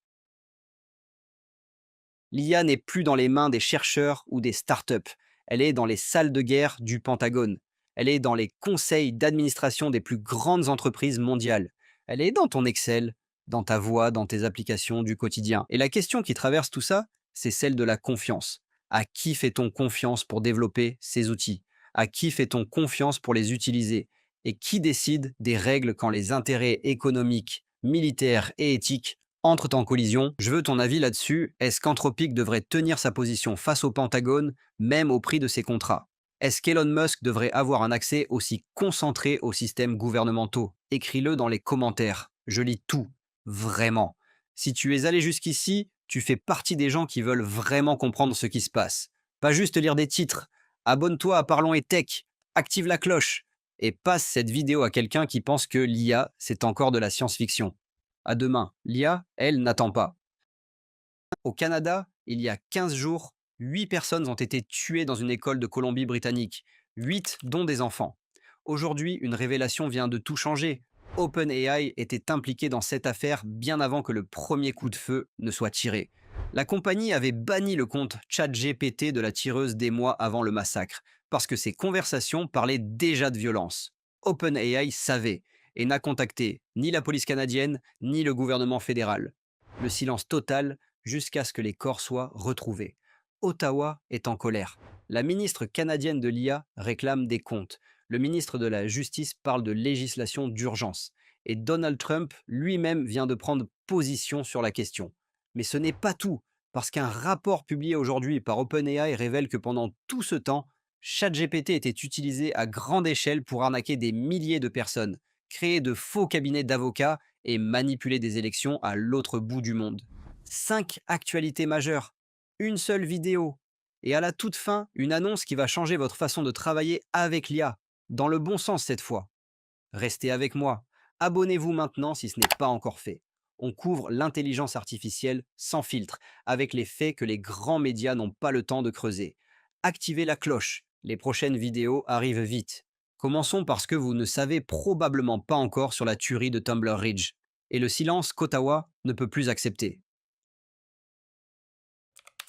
L'IA n'est plus dans les mains des chercheurs ou des startups. Elle est dans les salles de guerre du Pentagone. Elle est dans les conseils d'administration des plus grandes entreprises mondiales. Elle est dans ton Excel, dans ta voix, dans tes applications du quotidien. Et la question qui traverse tout ça, c'est celle de la confiance. À qui fait-on confiance pour développer ces outils? À qui fait-on confiance pour les utiliser? Et qui décide des règles quand les intérêts économiques, militaires et éthiques entrent en collision? Je veux ton avis là-dessus. Est-ce qu'Anthropic devrait tenir sa position face au Pentagone, même au prix de ses contrats? Est-ce qu'Elon Musk devrait avoir un accès aussi concentré aux systèmes gouvernementaux? Écris-le dans les commentaires. Je lis tout, vraiment. Si tu es allé jusqu'ici, tu fais partie des gens qui veulent vraiment comprendre ce qui se passe. Pas juste lire des titres. Abonne-toi à Parlons et Tech, active la cloche et passe cette vidéo à quelqu'un qui pense que l'IA, c'est encore de la science-fiction. À demain. L'IA, elle, n'attend pas. Au Canada, il y a 15 jours, 8 personnes ont été tuées dans une école de Colombie-Britannique, 8 dont des enfants. Aujourd'hui, une révélation vient de tout changer. OpenAI était impliqué dans cette affaire bien avant que le premier coup de feu ne soit tiré. La compagnie avait banni le compte ChatGPT de la tireuse des mois avant le massacre, parce que ses conversations parlaient déjà de violence. OpenAI savait et n'a contacté ni la police canadienne ni le gouvernement fédéral. Le silence total jusqu'à ce que les corps soient retrouvés. Ottawa est en colère. La ministre canadienne de l'IA réclame des comptes. Le ministre de la Justice parle de législation d'urgence. Et Donald Trump lui-même vient de prendre position sur la question. Mais ce n'est pas tout, parce qu'un rapport publié aujourd'hui par OpenAI révèle que pendant tout ce temps, ChatGPT était utilisé à grande échelle pour arnaquer des milliers de personnes, créer de faux cabinets d'avocats et manipuler des élections à l'autre bout du monde. 5 actualités majeures, une seule vidéo, et à la toute fin, une annonce qui va changer votre façon de travailler avec l'IA, dans le bon sens cette fois. Restez avec moi, abonnez-vous maintenant si ce n'est pas encore fait. On couvre l'intelligence artificielle sans filtre, avec les faits que les grands médias n'ont pas le temps de creuser. Activez la cloche, les prochaines vidéos arrivent vite. Commençons par ce que vous ne savez probablement pas encore sur la tuerie de Tumbler Ridge, et le silence qu'Ottawa ne peut plus accepter.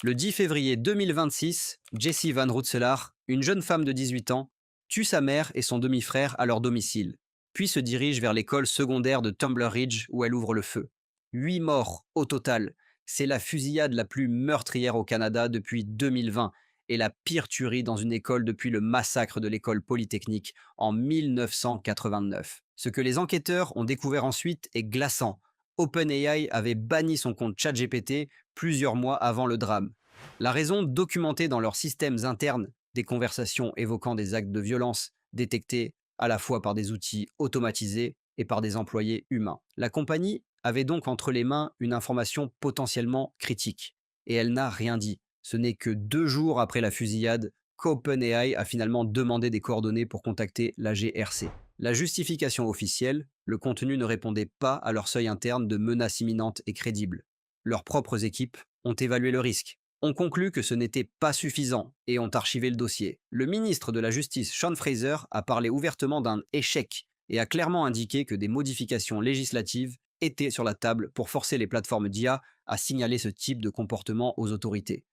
Le 10 février 2026, Jessie Van Roetselaar, une jeune femme de 18 ans, tue sa mère et son demi-frère à leur domicile, puis se dirige vers l'école secondaire de Tumbler Ridge où elle ouvre le feu. 8 morts au total. C'est la fusillade la plus meurtrière au Canada depuis 2020 et la pire tuerie dans une école depuis le massacre de l'école polytechnique en 1989. Ce que les enquêteurs ont découvert ensuite est glaçant. OpenAI avait banni son compte ChatGPT plusieurs mois avant le drame. La raison, documentée dans leurs systèmes internes, des conversations évoquant des actes de violence détectés à la fois par des outils automatisés et par des employés humains. La compagnie avait donc entre les mains une information potentiellement critique. Et elle n'a rien dit. Ce n'est que 2 jours après la fusillade qu'OpenAI a finalement demandé des coordonnées pour contacter la GRC. La justification officielle, le contenu ne répondait pas à leur seuil interne de menace imminente et crédible. Leurs propres équipes ont évalué le risque, ont conclu que ce n'était pas suffisant et ont archivé le dossier. Le ministre de la Justice, Sean Fraser, a parlé ouvertement d'un échec et a clairement indiqué que des modifications législatives étaient sur la table pour forcer les plateformes d'IA à signaler ce type de comportement aux autorités.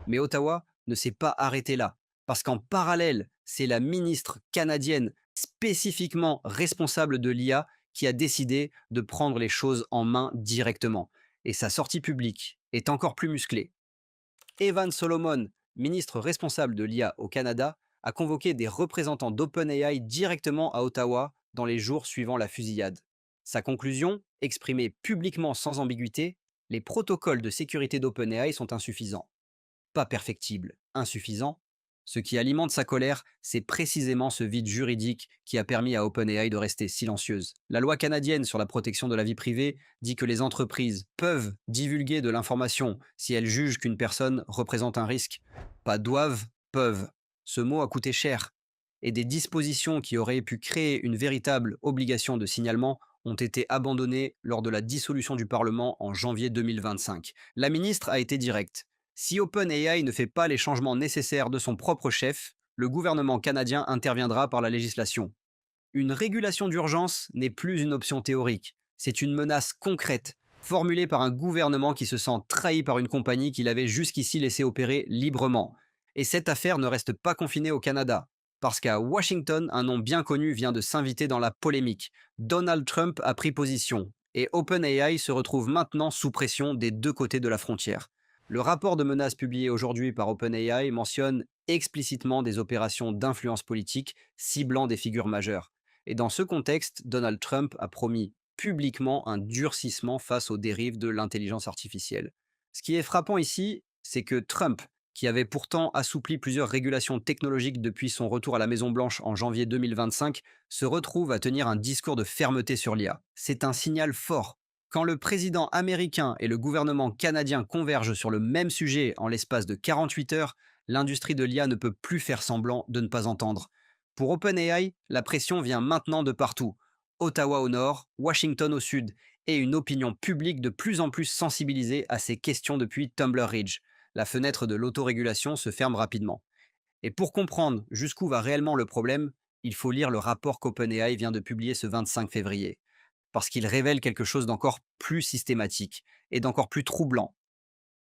Mais Ottawa ne s'est pas arrêté là, parce qu'en parallèle, c'est la ministre canadienne spécifiquement responsable de l'IA qui a décidé de prendre les choses en main directement. Et sa sortie publique est encore plus musclée. Evan Solomon, ministre responsable de l'IA au Canada, a convoqué des représentants d'OpenAI directement à Ottawa dans les jours suivant la fusillade. Sa conclusion, exprimée publiquement sans ambiguïté, les protocoles de sécurité d'OpenAI sont insuffisants. Pas perfectibles, insuffisants. Ce qui alimente sa colère, c'est précisément ce vide juridique qui a permis à OpenAI de rester silencieuse. La loi canadienne sur la protection de la vie privée dit que les entreprises peuvent divulguer de l'information si elles jugent qu'une personne représente un risque. Pas doivent, peuvent. Ce mot a coûté cher. Et des dispositions qui auraient pu créer une véritable obligation de signalement ont été abandonnées lors de la dissolution du Parlement en janvier 2025. La ministre a été directe. Si OpenAI ne fait pas les changements nécessaires de son propre chef, le gouvernement canadien interviendra par la législation. Une régulation d'urgence n'est plus une option théorique, c'est une menace concrète, formulée par un gouvernement qui se sent trahi par une compagnie qu'il avait jusqu'ici laissé opérer librement. Et cette affaire ne reste pas confinée au Canada, parce qu'à Washington, un nom bien connu vient de s'inviter dans la polémique. Donald Trump a pris position, et OpenAI se retrouve maintenant sous pression des deux côtés de la frontière. Le rapport de menace publié aujourd'hui par OpenAI mentionne explicitement des opérations d'influence politique ciblant des figures majeures. Et dans ce contexte, Donald Trump a promis publiquement un durcissement face aux dérives de l'intelligence artificielle. Ce qui est frappant ici, c'est que Trump, qui avait pourtant assoupli plusieurs régulations technologiques depuis son retour à la Maison-Blanche en janvier 2025, se retrouve à tenir un discours de fermeté sur l'IA. C'est un signal fort. Quand le président américain et le gouvernement canadien convergent sur le même sujet en l'espace de 48 heures, l'industrie de l'IA ne peut plus faire semblant de ne pas entendre. Pour OpenAI, la pression vient maintenant de partout. Ottawa au nord, Washington au sud, et une opinion publique de plus en plus sensibilisée à ces questions depuis Tumbler Ridge. La fenêtre de l'autorégulation se ferme rapidement. Et pour comprendre jusqu'où va réellement le problème, il faut lire le rapport qu'OpenAI vient de publier ce 25 février. Parce qu'il révèle quelque chose d'encore plus systématique et d'encore plus troublant.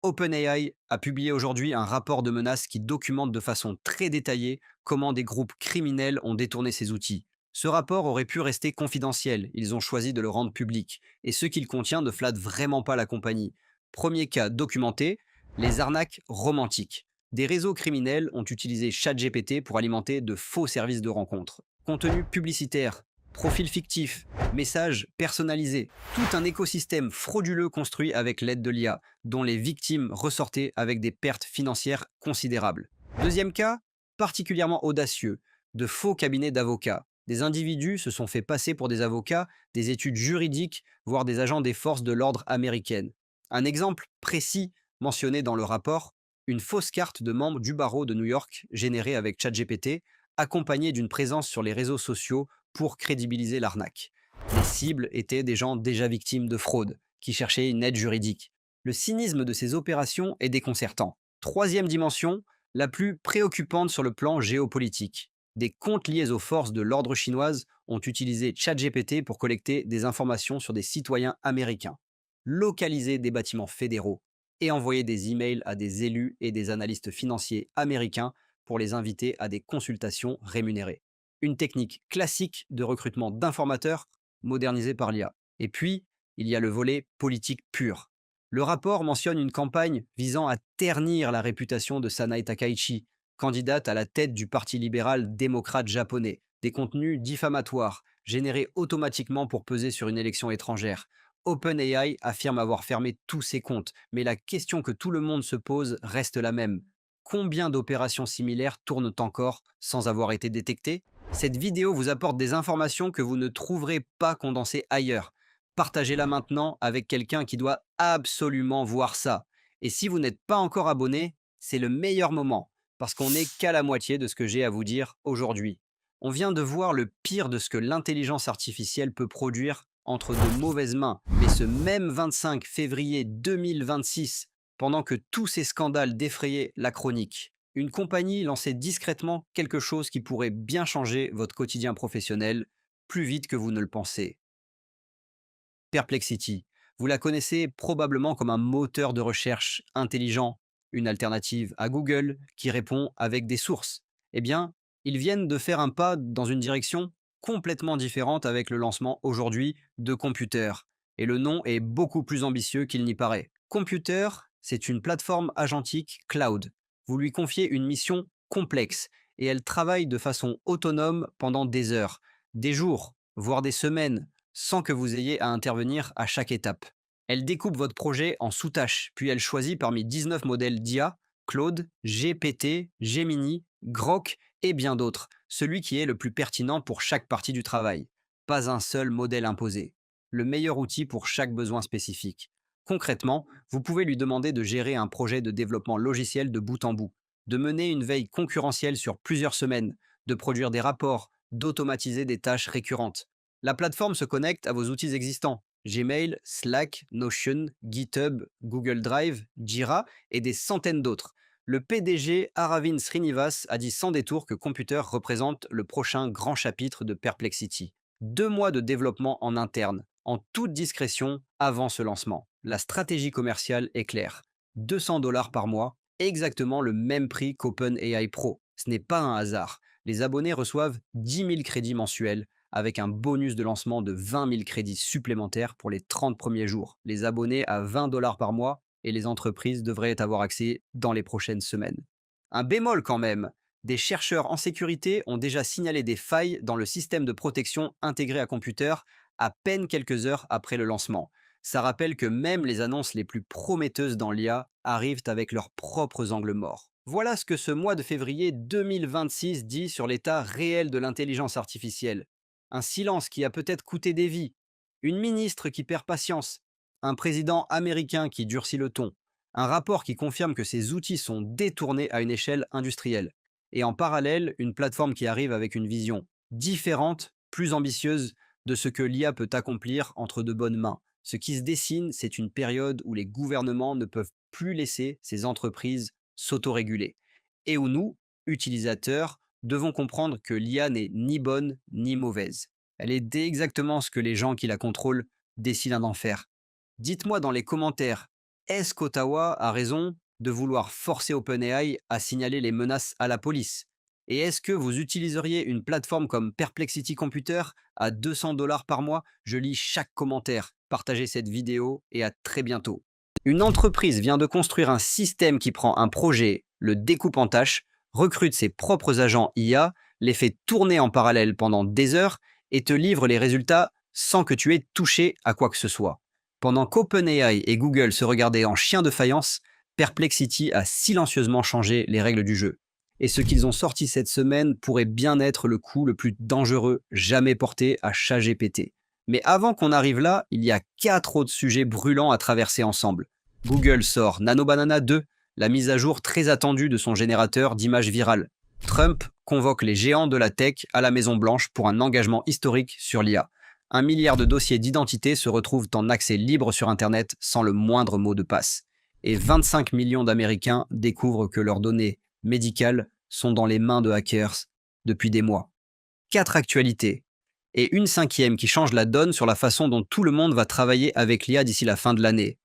OpenAI a publié aujourd'hui un rapport de menace qui documente de façon très détaillée comment des groupes criminels ont détourné ces outils. Ce rapport aurait pu rester confidentiel, ils ont choisi de le rendre public, et ce qu'il contient ne flatte vraiment pas la compagnie. Premier cas documenté, les arnaques romantiques. Des réseaux criminels ont utilisé ChatGPT pour alimenter de faux services de rencontres. Contenu publicitaire, profils fictifs, messages personnalisés, tout un écosystème frauduleux construit avec l'aide de l'IA, dont les victimes ressortaient avec des pertes financières considérables. Deuxième cas, particulièrement audacieux, de faux cabinets d'avocats. Des individus se sont fait passer pour des avocats, des études juridiques, voire des agents des forces de l'ordre américaines. Un exemple précis mentionné dans le rapport, une fausse carte de membre du barreau de New York générée avec ChatGPT, accompagnée d'une présence sur les réseaux sociaux pour crédibiliser l'arnaque. Les cibles étaient des gens déjà victimes de fraude, qui cherchaient une aide juridique. Le cynisme de ces opérations est déconcertant. Troisième dimension, la plus préoccupante sur le plan géopolitique. Des comptes liés aux forces de l'ordre chinoises ont utilisé ChatGPT pour collecter des informations sur des citoyens américains, localiser des bâtiments fédéraux et envoyer des emails à des élus et des analystes financiers américains pour les inviter à des consultations rémunérées. Une technique classique de recrutement d'informateurs modernisée par l'IA. Et puis, il y a le volet politique pur. Le rapport mentionne une campagne visant à ternir la réputation de Sanae Takaichi, candidate à la tête du Parti libéral démocrate japonais, des contenus diffamatoires, générés automatiquement pour peser sur une élection étrangère. OpenAI affirme avoir fermé tous ses comptes, mais la question que tout le monde se pose reste la même. Combien d'opérations similaires tournent encore sans avoir été détectées ? Cette vidéo vous apporte des informations que vous ne trouverez pas condensées ailleurs. Partagez-la maintenant avec quelqu'un qui doit absolument voir ça. Et si vous n'êtes pas encore abonné, c'est le meilleur moment, parce qu'on n'est qu'à la moitié de ce que j'ai à vous dire aujourd'hui. On vient de voir le pire de ce que l'intelligence artificielle peut produire entre de mauvaises mains. Mais ce même 25 février 2026, pendant que tous ces scandales défrayaient la chronique, une compagnie lançait discrètement quelque chose qui pourrait bien changer votre quotidien professionnel plus vite que vous ne le pensez. Perplexity. Vous la connaissez probablement comme un moteur de recherche intelligent, une alternative à Google qui répond avec des sources. Eh bien, ils viennent de faire un pas dans une direction complètement différente avec le lancement aujourd'hui de Computer. Et le nom est beaucoup plus ambitieux qu'il n'y paraît. Computer, C'est une plateforme agentique cloud. Vous lui confiez une mission complexe et elle travaille de façon autonome pendant des heures, des jours, voire des semaines, sans que vous ayez à intervenir à chaque étape. Elle découpe votre projet en sous-tâches, puis elle choisit parmi 19 modèles d'IA, Claude, GPT, Gemini, Grok et bien d'autres, celui qui est le plus pertinent pour chaque partie du travail. Pas un seul modèle imposé. Le meilleur outil pour chaque besoin spécifique. Concrètement, vous pouvez lui demander de gérer un projet de développement logiciel de bout en bout, de mener une veille concurrentielle sur plusieurs semaines, de produire des rapports, d'automatiser des tâches récurrentes. La plateforme se connecte à vos outils existants, Gmail, Slack, Notion, GitHub, Google Drive, Jira et des centaines d'autres. Le PDG Aravind Srinivas a dit sans détour que Computer représente le prochain grand chapitre de Perplexity. 2 mois de développement en interne, en toute discrétion, avant ce lancement. La stratégie commerciale est claire. 200 $ par mois, exactement le même prix qu'OpenAI Pro. Ce n'est pas un hasard. Les abonnés reçoivent 10 000 crédits mensuels avec un bonus de lancement de 20 000 crédits supplémentaires pour les 30 premiers jours. Les abonnés à 20 $ par mois et les entreprises devraient avoir accès dans les prochaines semaines. Un bémol quand même, des chercheurs en sécurité ont déjà signalé des failles dans le système de protection intégré à Computer à peine quelques heures après le lancement. Ça rappelle que même les annonces les plus prometteuses dans l'IA arrivent avec leurs propres angles morts. Voilà ce que ce mois de février 2026 dit sur l'état réel de l'intelligence artificielle. Un silence qui a peut-être coûté des vies, une ministre qui perd patience, un président américain qui durcit le ton, un rapport qui confirme que ces outils sont détournés à une échelle industrielle, et en parallèle, une plateforme qui arrive avec une vision différente, plus ambitieuse de ce que l'IA peut accomplir entre de bonnes mains. Ce qui se dessine, c'est une période où les gouvernements ne peuvent plus laisser ces entreprises s'autoréguler, et où nous, utilisateurs, devons comprendre que l'IA n'est ni bonne ni mauvaise. Elle est exactement ce que les gens qui la contrôlent décident d'en faire. Dites-moi dans les commentaires, est-ce qu'Ottawa a raison de vouloir forcer OpenAI à signaler les menaces à la police? Et est-ce que vous utiliseriez une plateforme comme Perplexity Computer à 200 $ par mois? Je lis chaque commentaire. Partagez cette vidéo et à très bientôt. Une entreprise vient de construire un système qui prend un projet, le découpe en tâches, recrute ses propres agents IA, les fait tourner en parallèle pendant des heures et te livre les résultats sans que tu aies touché à quoi que ce soit. Pendant qu'OpenAI et Google se regardaient en chien de faïence, Perplexity a silencieusement changé les règles du jeu. Et ce qu'ils ont sorti cette semaine pourrait bien être le coup le plus dangereux jamais porté à ChatGPT. Mais avant qu'on arrive là, il y a 4 autres sujets brûlants à traverser ensemble. Google sort Nano Banana 2, la mise à jour très attendue de son générateur d'images virales. Trump convoque les géants de la tech à la Maison-Blanche pour un engagement historique sur l'IA. 1 milliard de dossiers d'identité se retrouvent en accès libre sur Internet sans le moindre mot de passe. Et 25 millions d'Américains découvrent que leurs données médicales sont dans les mains de hackers depuis des mois. 4 actualités. Et une 5e qui change la donne sur la façon dont tout le monde va travailler avec l'IA d'ici la fin de l'année.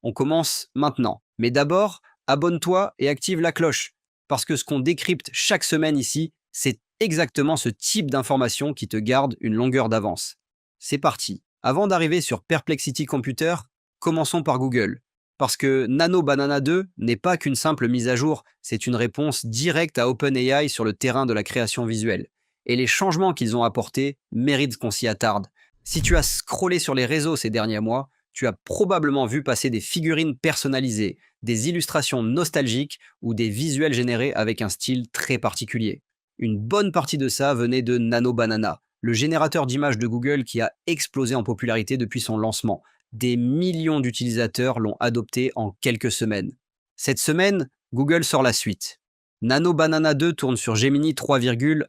On commence maintenant. Mais d'abord, abonne-toi et active la cloche. Parce que ce qu'on décrypte chaque semaine ici, c'est exactement ce type d'information qui te garde une longueur d'avance. C'est parti. Avant d'arriver sur Perplexity Computer, commençons par Google. Parce que Nano Banana 2 n'est pas qu'une simple mise à jour, c'est une réponse directe à OpenAI sur le terrain de la création visuelle. Et les changements qu'ils ont apportés méritent qu'on s'y attarde. Si tu as scrollé sur les réseaux ces derniers mois, tu as probablement vu passer des figurines personnalisées, des illustrations nostalgiques ou des visuels générés avec un style très particulier. Une bonne partie de ça venait de Nano Banana, le générateur d'images de Google qui a explosé en popularité depuis son lancement. Des millions d'utilisateurs l'ont adopté en quelques semaines. Cette semaine, Google sort la suite. Nano Banana 2 tourne sur Gemini 3,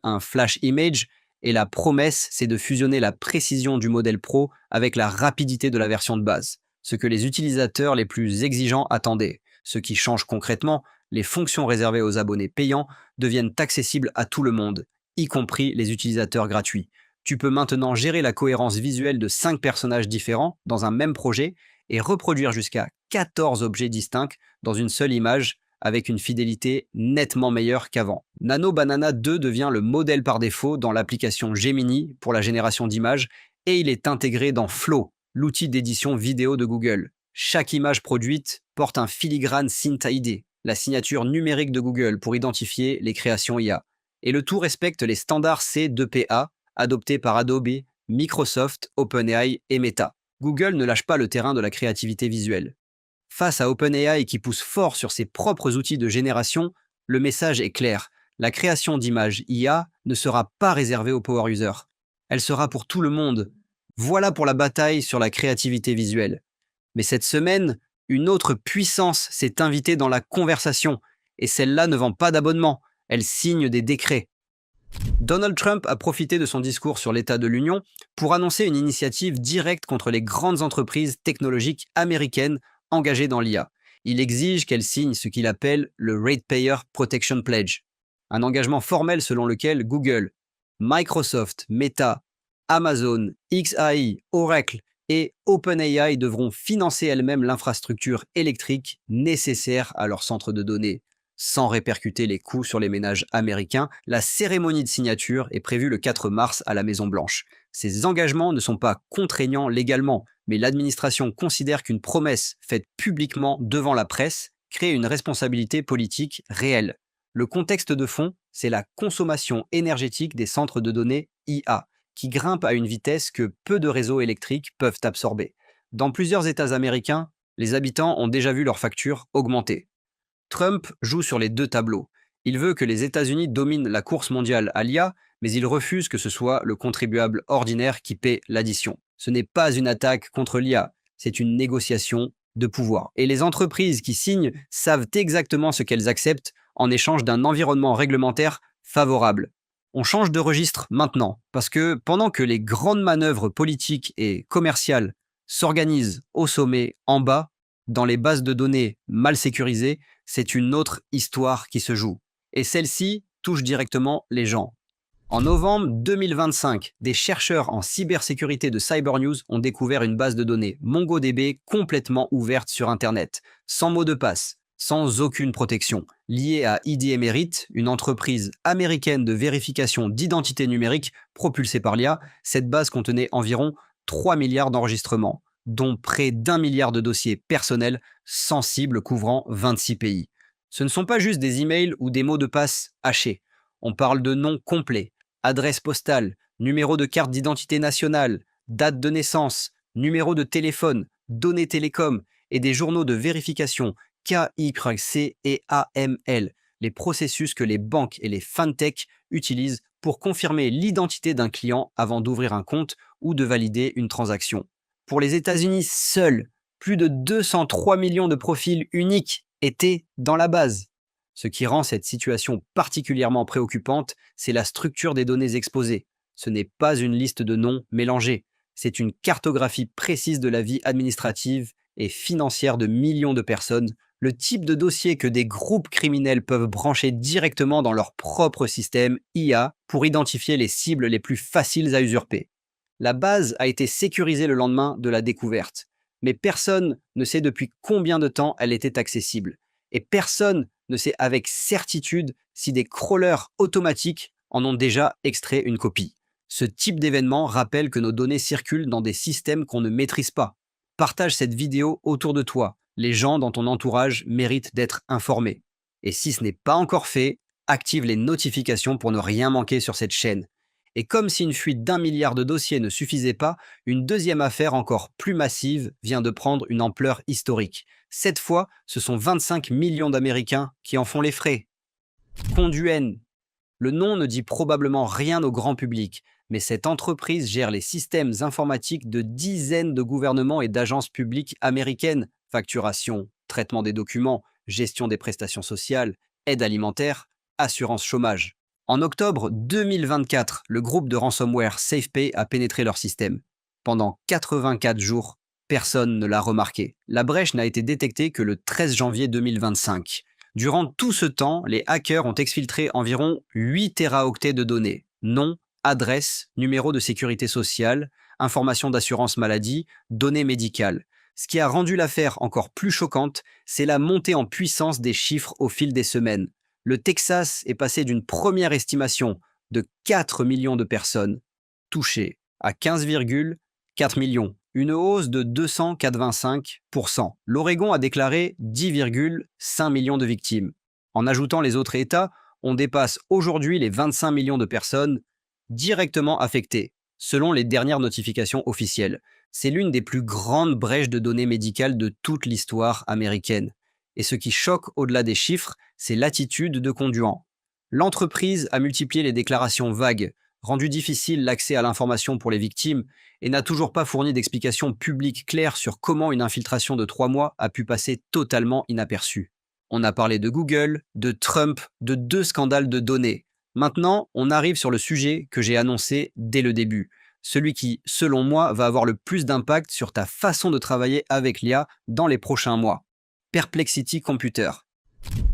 un flash image, et la promesse, c'est de fusionner la précision du modèle Pro avec la rapidité de la version de base, ce que les utilisateurs les plus exigeants attendaient. Ce qui change concrètement, les fonctions réservées aux abonnés payants deviennent accessibles à tout le monde, y compris les utilisateurs gratuits. Tu peux maintenant gérer la cohérence visuelle de 5 personnages différents dans un même projet et reproduire jusqu'à 14 objets distincts dans une seule image avec une fidélité nettement meilleure qu'avant. Nano Banana 2 devient le modèle par défaut dans l'application Gemini pour la génération d'images et il est intégré dans Flow, l'outil d'édition vidéo de Google. Chaque image produite porte un filigrane Synth ID, la signature numérique de Google pour identifier les créations IA. Et le tout respecte les standards C2PA adoptés par Adobe, Microsoft, OpenAI et Meta. Google ne lâche pas le terrain de la créativité visuelle. Face à OpenAI qui pousse fort sur ses propres outils de génération, le message est clair. La création d'images IA ne sera pas réservée aux power users. Elle sera pour tout le monde. Voilà pour la bataille sur la créativité visuelle. Mais cette semaine, une autre puissance s'est invitée dans la conversation, et celle-là ne vend pas d'abonnement, elle signe des décrets. Donald Trump a profité de son discours sur l'état de l'Union pour annoncer une initiative directe contre les grandes entreprises technologiques américaines engagées dans l'IA. Il exige qu'elles signent ce qu'il appelle le Ratepayer Protection Pledge, un engagement formel selon lequel Google, Microsoft, Meta, Amazon, XAI, Oracle et OpenAI devront financer elles-mêmes l'infrastructure électrique nécessaire à leur centre de données. Sans répercuter les coûts sur les ménages américains, la cérémonie de signature est prévue le 4 mars à la Maison-Blanche. Ces engagements ne sont pas contraignants légalement, mais l'administration considère qu'une promesse faite publiquement devant la presse crée une responsabilité politique réelle. Le contexte de fond, c'est la consommation énergétique des centres de données IA, qui grimpe à une vitesse que peu de réseaux électriques peuvent absorber. Dans plusieurs États américains, les habitants ont déjà vu leurs factures augmenter. Trump joue sur les deux tableaux. Il veut que les États-Unis dominent la course mondiale à l'IA, mais il refuse que ce soit le contribuable ordinaire qui paie l'addition. Ce n'est pas une attaque contre l'IA, c'est une négociation de pouvoir. Et les entreprises qui signent savent exactement ce qu'elles acceptent en échange d'un environnement réglementaire favorable. On change de registre maintenant, parce que pendant que les grandes manœuvres politiques et commerciales s'organisent au sommet, en bas, dans les bases de données mal sécurisées, c'est une autre histoire qui se joue. Et celle-ci touche directement les gens. En novembre 2025, des chercheurs en cybersécurité de CyberNews ont découvert une base de données MongoDB complètement ouverte sur Internet, sans mot de passe, sans aucune protection, liée à ID Emerit, une entreprise américaine de vérification d'identité numérique propulsée par l'IA. Cette base contenait environ 3 milliards d'enregistrements, dont près d'1 milliard de dossiers personnels sensibles couvrant 26 pays. Ce ne sont pas juste des emails ou des mots de passe hachés. On parle de noms complets, adresse postale, numéro de carte d'identité nationale, date de naissance, numéro de téléphone, données télécom et des journaux de vérification KYC et AML, les processus que les banques et les fintechs utilisent pour confirmer l'identité d'un client avant d'ouvrir un compte ou de valider une transaction. Pour les États-Unis seuls, plus de 203 millions de profils uniques étaient dans la base. Ce qui rend cette situation particulièrement préoccupante, c'est la structure des données exposées. Ce n'est pas une liste de noms mélangés, c'est une cartographie précise de la vie administrative et financière de millions de personnes, le type de dossier que des groupes criminels peuvent brancher directement dans leur propre système IA pour identifier les cibles les plus faciles à usurper. La base a été sécurisée le lendemain de la découverte, mais personne ne sait depuis combien de temps elle était accessible. Et personne ne sait avec certitude si des crawlers automatiques en ont déjà extrait une copie. Ce type d'événement rappelle que nos données circulent dans des systèmes qu'on ne maîtrise pas. Partage cette vidéo autour de toi. Les gens dans ton entourage méritent d'être informés. Et si ce n'est pas encore fait, active les notifications pour ne rien manquer sur cette chaîne. Et comme si une fuite d'1 milliard de dossiers ne suffisait pas, une deuxième affaire encore plus massive vient de prendre une ampleur historique. Cette fois, ce sont 25 millions d'Américains qui en font les frais. Conduent. Le nom ne dit probablement rien au grand public, mais cette entreprise gère les systèmes informatiques de dizaines de gouvernements et d'agences publiques américaines. Facturation, traitement des documents, gestion des prestations sociales, aide alimentaire, assurance chômage. En octobre 2024, le groupe de ransomware SafePay a pénétré leur système. Pendant 84 jours, personne ne l'a remarqué. La brèche n'a été détectée que le 13 janvier 2025. Durant tout ce temps, les hackers ont exfiltré environ 8 téraoctets de données. Nom, adresse, numéro de sécurité sociale, informations d'assurance maladie, données médicales. Ce qui a rendu l'affaire encore plus choquante, c'est la montée en puissance des chiffres au fil des semaines. Le Texas est passé d'une première estimation de 4 millions de personnes touchées à 15,4 millions une hausse de 285%. L'Oregon a déclaré 10,5 millions de victimes. En ajoutant les autres États, on dépasse aujourd'hui les 25 millions de personnes directement affectées, selon les dernières notifications officielles. C'est l'une des plus grandes brèches de données médicales de toute l'histoire américaine. Et ce qui choque au-delà des chiffres, c'est l'attitude de Conduent. L'entreprise a multiplié les déclarations vagues, rendu difficile l'accès à l'information pour les victimes et n'a toujours pas fourni d'explications publiques claires sur comment une infiltration de 3 mois a pu passer totalement inaperçue. On a parlé de Google, de Trump, de 2 scandales de données. Maintenant, on arrive sur le sujet que j'ai annoncé dès le début, celui qui, selon moi, va avoir le plus d'impact sur ta façon de travailler avec l'IA dans les prochains mois. Perplexity Computer.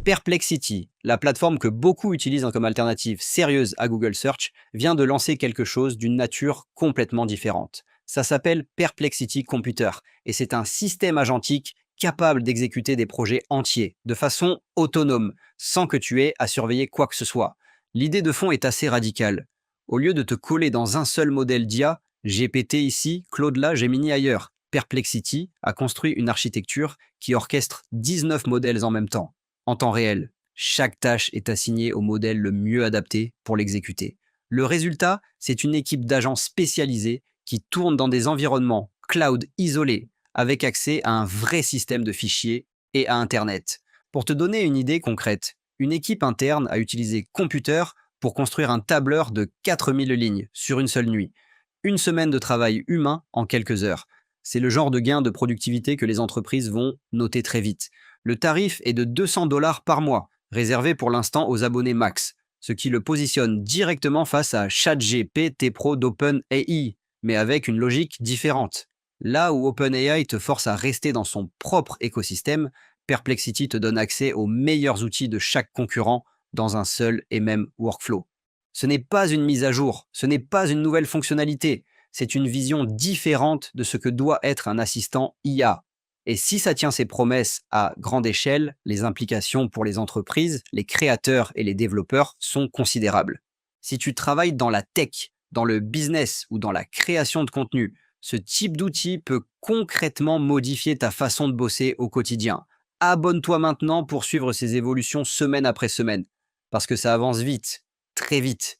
Perplexity, la plateforme que beaucoup utilisent comme alternative sérieuse à Google Search, vient de lancer quelque chose d'une nature complètement différente. Ça s'appelle Perplexity Computer et c'est un système agentique capable d'exécuter des projets entiers, de façon autonome, sans que tu aies à surveiller quoi que ce soit. L'idée de fond est assez radicale. Au lieu de te coller dans un seul modèle d'IA, GPT ici, Claude là, Gemini ailleurs, Perplexity a construit une architecture qui orchestre 19 modèles en même temps. En temps réel, chaque tâche est assignée au modèle le mieux adapté pour l'exécuter. Le résultat, c'est une équipe d'agents spécialisés qui tournent dans des environnements cloud isolés, avec accès à un vrai système de fichiers et à Internet. Pour te donner une idée concrète, une équipe interne a utilisé Computer pour construire un tableur de 4000 lignes sur une seule nuit. Une semaine de travail humain en quelques heures. C'est le genre de gain de productivité que les entreprises vont noter très vite. Le tarif est de 200$ par mois, réservé pour l'instant aux abonnés max, ce qui le positionne directement face à ChatGPT Pro d'OpenAI, mais avec une logique différente. Là où OpenAI te force à rester dans son propre écosystème, Perplexity te donne accès aux meilleurs outils de chaque concurrent dans un seul et même workflow. Ce n'est pas une mise à jour, ce n'est pas une nouvelle fonctionnalité, c'est une vision différente de ce que doit être un assistant IA. Et si ça tient ses promesses à grande échelle, les implications pour les entreprises, les créateurs et les développeurs sont considérables. Si tu travailles dans la tech, dans le business ou dans la création de contenu, ce type d'outil peut concrètement modifier ta façon de bosser au quotidien. Abonne-toi maintenant pour suivre ces évolutions semaine après semaine, parce que ça avance vite, très vite.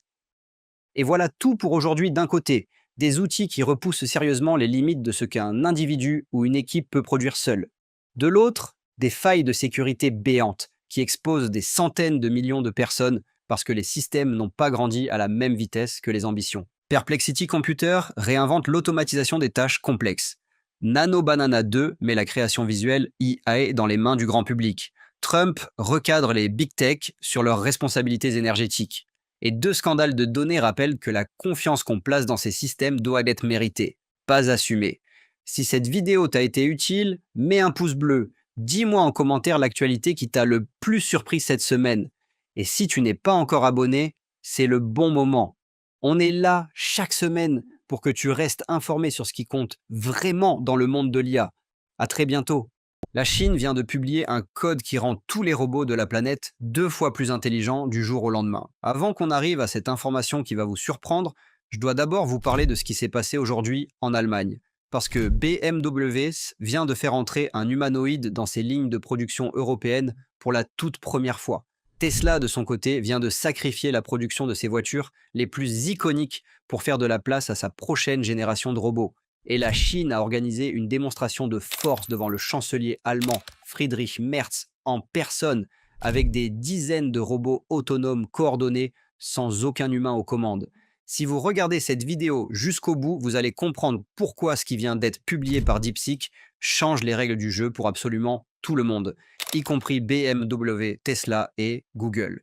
Et voilà tout pour aujourd'hui d'un côté, des outils qui repoussent sérieusement les limites de ce qu'un individu ou une équipe peut produire seul. De l'autre, des failles de sécurité béantes qui exposent des centaines de millions de personnes parce que les systèmes n'ont pas grandi à la même vitesse que les ambitions. Perplexity Computer réinvente l'automatisation des tâches complexes. Nano Banana 2 met la création visuelle IA dans les mains du grand public. Trump recadre les big tech sur leurs responsabilités énergétiques. Et 2 scandales de données rappellent que la confiance qu'on place dans ces systèmes doit être méritée, pas assumée. Si cette vidéo t'a été utile, mets un pouce bleu. Dis-moi en commentaire l'actualité qui t'a le plus surpris cette semaine. Et si tu n'es pas encore abonné, c'est le bon moment. On est là chaque semaine pour que tu restes informé sur ce qui compte vraiment dans le monde de l'IA. À très bientôt. La Chine vient de publier un code qui rend tous les robots de la planète 2 fois plus intelligents du jour au lendemain. Avant qu'on arrive à cette information qui va vous surprendre, je dois d'abord vous parler de ce qui s'est passé aujourd'hui en Allemagne. Parce que BMW vient de faire entrer un humanoïde dans ses lignes de production européennes pour la toute première fois. Tesla, de son côté, vient de sacrifier la production de ses voitures les plus iconiques pour faire de la place à sa prochaine génération de robots. Et la Chine a organisé une démonstration de force devant le chancelier allemand Friedrich Merz en personne, avec des dizaines de robots autonomes coordonnés sans aucun humain aux commandes. Si vous regardez cette vidéo jusqu'au bout, vous allez comprendre pourquoi ce qui vient d'être publié par DeepSeek change les règles du jeu pour absolument tout le monde, y compris BMW, Tesla et Google.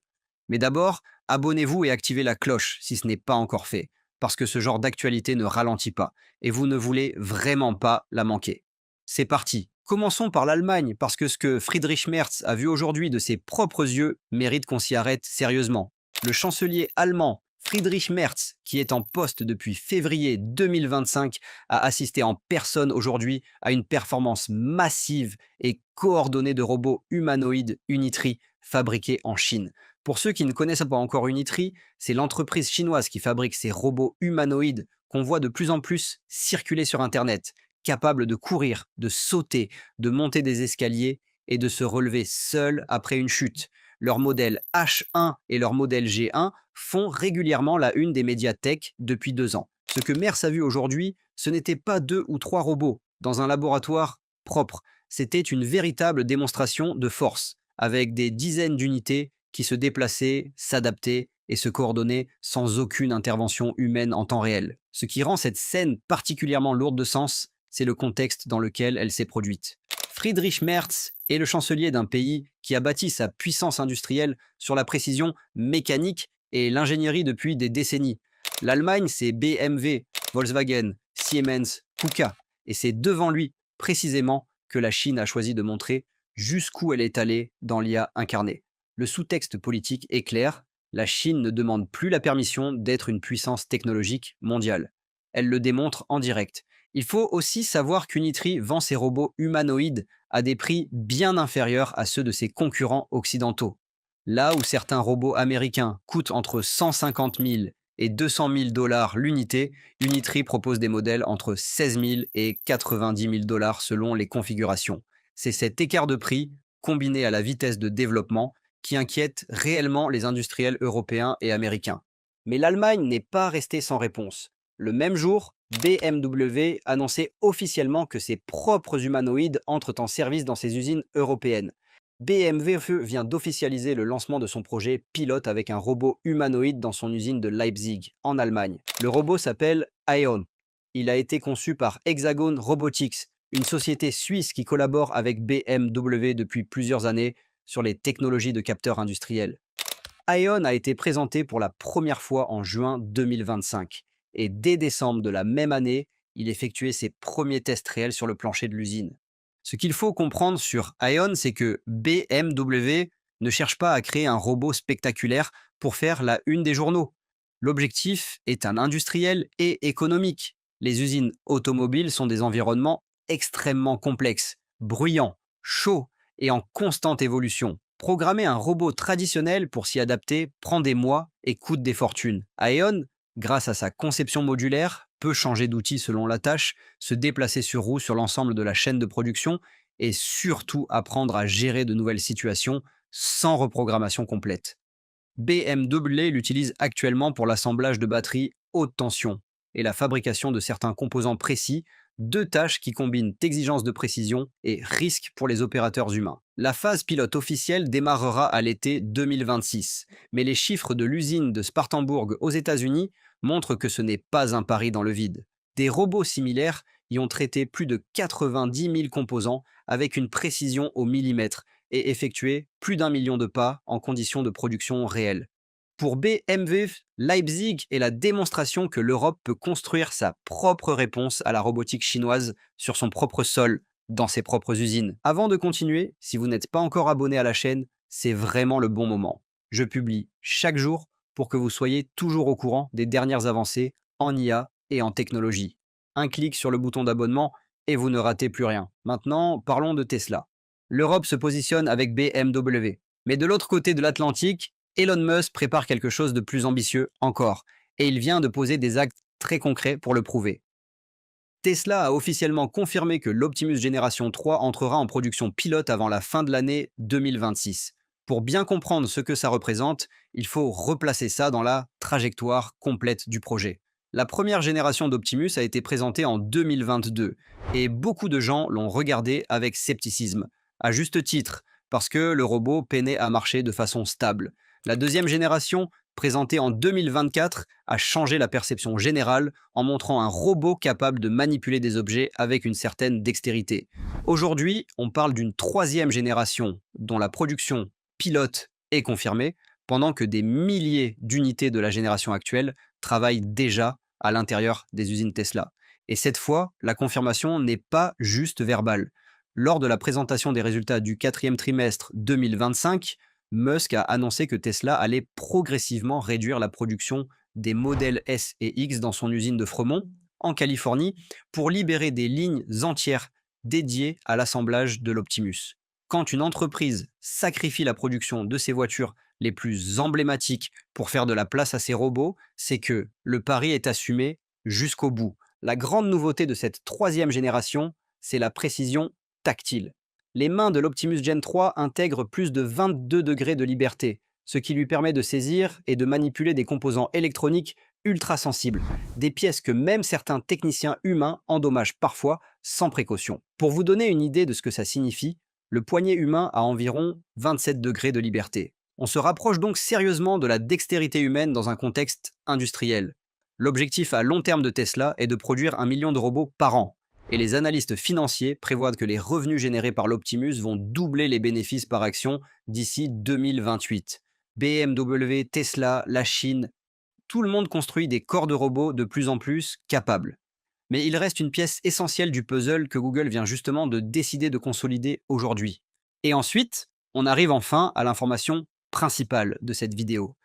Mais d'abord, abonnez-vous et activez la cloche si ce n'est pas encore fait, parce que ce genre d'actualité ne ralentit pas, et vous ne voulez vraiment pas la manquer. C'est parti. Commençons par l'Allemagne, parce que ce que Friedrich Merz a vu aujourd'hui de ses propres yeux mérite qu'on s'y arrête sérieusement. Le chancelier allemand Friedrich Merz, qui est en poste depuis février 2025, a assisté en personne aujourd'hui à une performance massive et coordonnée de robots humanoïdes Unitree fabriqués en Chine. Pour ceux qui ne connaissent pas encore Unitree, c'est l'entreprise chinoise qui fabrique ces robots humanoïdes qu'on voit de plus en plus circuler sur Internet. capables de courir, de sauter, de monter des escaliers et de se relever seuls après une chute. Leur modèle H1 et leur modèle G1 font régulièrement la une des médias tech depuis 2 ans. Ce que Mers a vu aujourd'hui, ce n'était pas 2 ou 3 robots dans un laboratoire propre. C'était une véritable démonstration de force, avec des dizaines d'unités qui se déplaçaient, s'adaptaient et se coordonnaient sans aucune intervention humaine en temps réel. Ce qui rend cette scène particulièrement lourde de sens, c'est le contexte dans lequel elle s'est produite. Friedrich Merz est le chancelier d'un pays qui a bâti sa puissance industrielle sur la précision mécanique et l'ingénierie depuis des décennies. L'Allemagne, c'est BMW, Volkswagen, Siemens, KUKA. Et c'est devant lui, précisément, que la Chine a choisi de montrer jusqu'où elle est allée dans l'IA incarnée. Le sous-texte politique est clair, la Chine ne demande plus la permission d'être une puissance technologique mondiale. Elle le démontre en direct. Il faut aussi savoir qu'Unitree vend ses robots humanoïdes à des prix bien inférieurs à ceux de ses concurrents occidentaux. Là où certains robots américains coûtent entre 150 000 et 200 000 dollars l'unité, Unitree propose des modèles entre 16 000 et 90 000 dollars selon les configurations. C'est cet écart de prix, combiné à la vitesse de développement, qui inquiète réellement les industriels européens et américains. Mais l'Allemagne n'est pas restée sans réponse. Le même jour, BMW annonçait officiellement que ses propres humanoïdes entrent en service dans ses usines européennes. BMW vient d'officialiser le lancement de son projet pilote avec un robot humanoïde dans son usine de Leipzig, en Allemagne. Le robot s'appelle Aeon. Il a été conçu par Hexagon Robotics, une société suisse qui collabore avec BMW depuis plusieurs années sur les technologies de capteurs industriels. Aeon a été présenté pour la première fois en juin 2025 et dès décembre de la même année, il effectuait ses premiers tests réels sur le plancher de l'usine. Ce qu'il faut comprendre sur Aeon, c'est que BMW ne cherche pas à créer un robot spectaculaire pour faire la une des journaux. L'objectif est un industriel et économique. Les usines automobiles sont des environnements extrêmement complexes, bruyants, chauds et en constante évolution. Programmer un robot traditionnel pour s'y adapter prend des mois et coûte des fortunes. Aeon, grâce à sa conception modulaire, peut changer d'outil selon la tâche, se déplacer sur roue sur l'ensemble de la chaîne de production et surtout apprendre à gérer de nouvelles situations sans reprogrammation complète. BMW l'utilise actuellement pour l'assemblage de batteries haute tension et la fabrication de certains composants précis, 2 tâches qui combinent exigence de précision et risque pour les opérateurs humains. La phase pilote officielle démarrera à l'été 2026, mais les chiffres de l'usine de Spartanburg aux États-Unis montrent que ce n'est pas un pari dans le vide. Des robots similaires y ont traité plus de 90 000 composants avec une précision au millimètre et effectué plus d'1 million de pas en conditions de production réelles. Pour BMW, Leipzig est la démonstration que l'Europe peut construire sa propre réponse à la robotique chinoise sur son propre sol, dans ses propres usines. Avant de continuer, si vous n'êtes pas encore abonné à la chaîne, c'est vraiment le bon moment. Je publie chaque jour pour que vous soyez toujours au courant des dernières avancées en IA et en technologie. Un clic sur le bouton d'abonnement et vous ne ratez plus rien. Maintenant, parlons de Tesla. L'Europe se positionne avec BMW. Mais de l'autre côté de l'Atlantique, Elon Musk prépare quelque chose de plus ambitieux encore, et il vient de poser des actes très concrets pour le prouver. Tesla a officiellement confirmé que l'Optimus Génération 3 entrera en production pilote avant la fin de l'année 2026. Pour bien comprendre ce que ça représente, il faut replacer ça dans la trajectoire complète du projet. La première génération d'Optimus a été présentée en 2022, et beaucoup de gens l'ont regardé avec scepticisme, à juste titre, parce que le robot peinait à marcher de façon stable. La deuxième génération, présentée en 2024, a changé la perception générale en montrant un robot capable de manipuler des objets avec une certaine dextérité. Aujourd'hui, on parle d'une troisième génération dont la production pilote est confirmée, pendant que des milliers d'unités de la génération actuelle travaillent déjà à l'intérieur des usines Tesla. Et cette fois, la confirmation n'est pas juste verbale. Lors de la présentation des résultats du 4e trimestre 2025, Musk a annoncé que Tesla allait progressivement réduire la production des modèles S et X dans son usine de Fremont, en Californie, pour libérer des lignes entières dédiées à l'assemblage de l'Optimus. Quand une entreprise sacrifie la production de ses voitures les plus emblématiques pour faire de la place à ses robots, c'est que le pari est assumé jusqu'au bout. La grande nouveauté de cette troisième génération, c'est la précision tactile. Les mains de l'Optimus Gen 3 intègrent plus de 22 degrés de liberté, ce qui lui permet de saisir et de manipuler des composants électroniques ultra sensibles, des pièces que même certains techniciens humains endommagent parfois sans précaution. Pour vous donner une idée de ce que ça signifie, le poignet humain a environ 27 degrés de liberté. On se rapproche donc sérieusement de la dextérité humaine dans un contexte industriel. L'objectif à long terme de Tesla est de produire 1 million de robots par an. Et les analystes financiers prévoient que les revenus générés par l'Optimus vont doubler les bénéfices par action d'ici 2028. BMW, Tesla, la Chine, tout le monde construit des corps de robots de plus en plus capables. Mais il reste une pièce essentielle du puzzle que Google vient justement de décider de consolider aujourd'hui. Et ensuite, on arrive enfin à l'information principale de cette vidéo.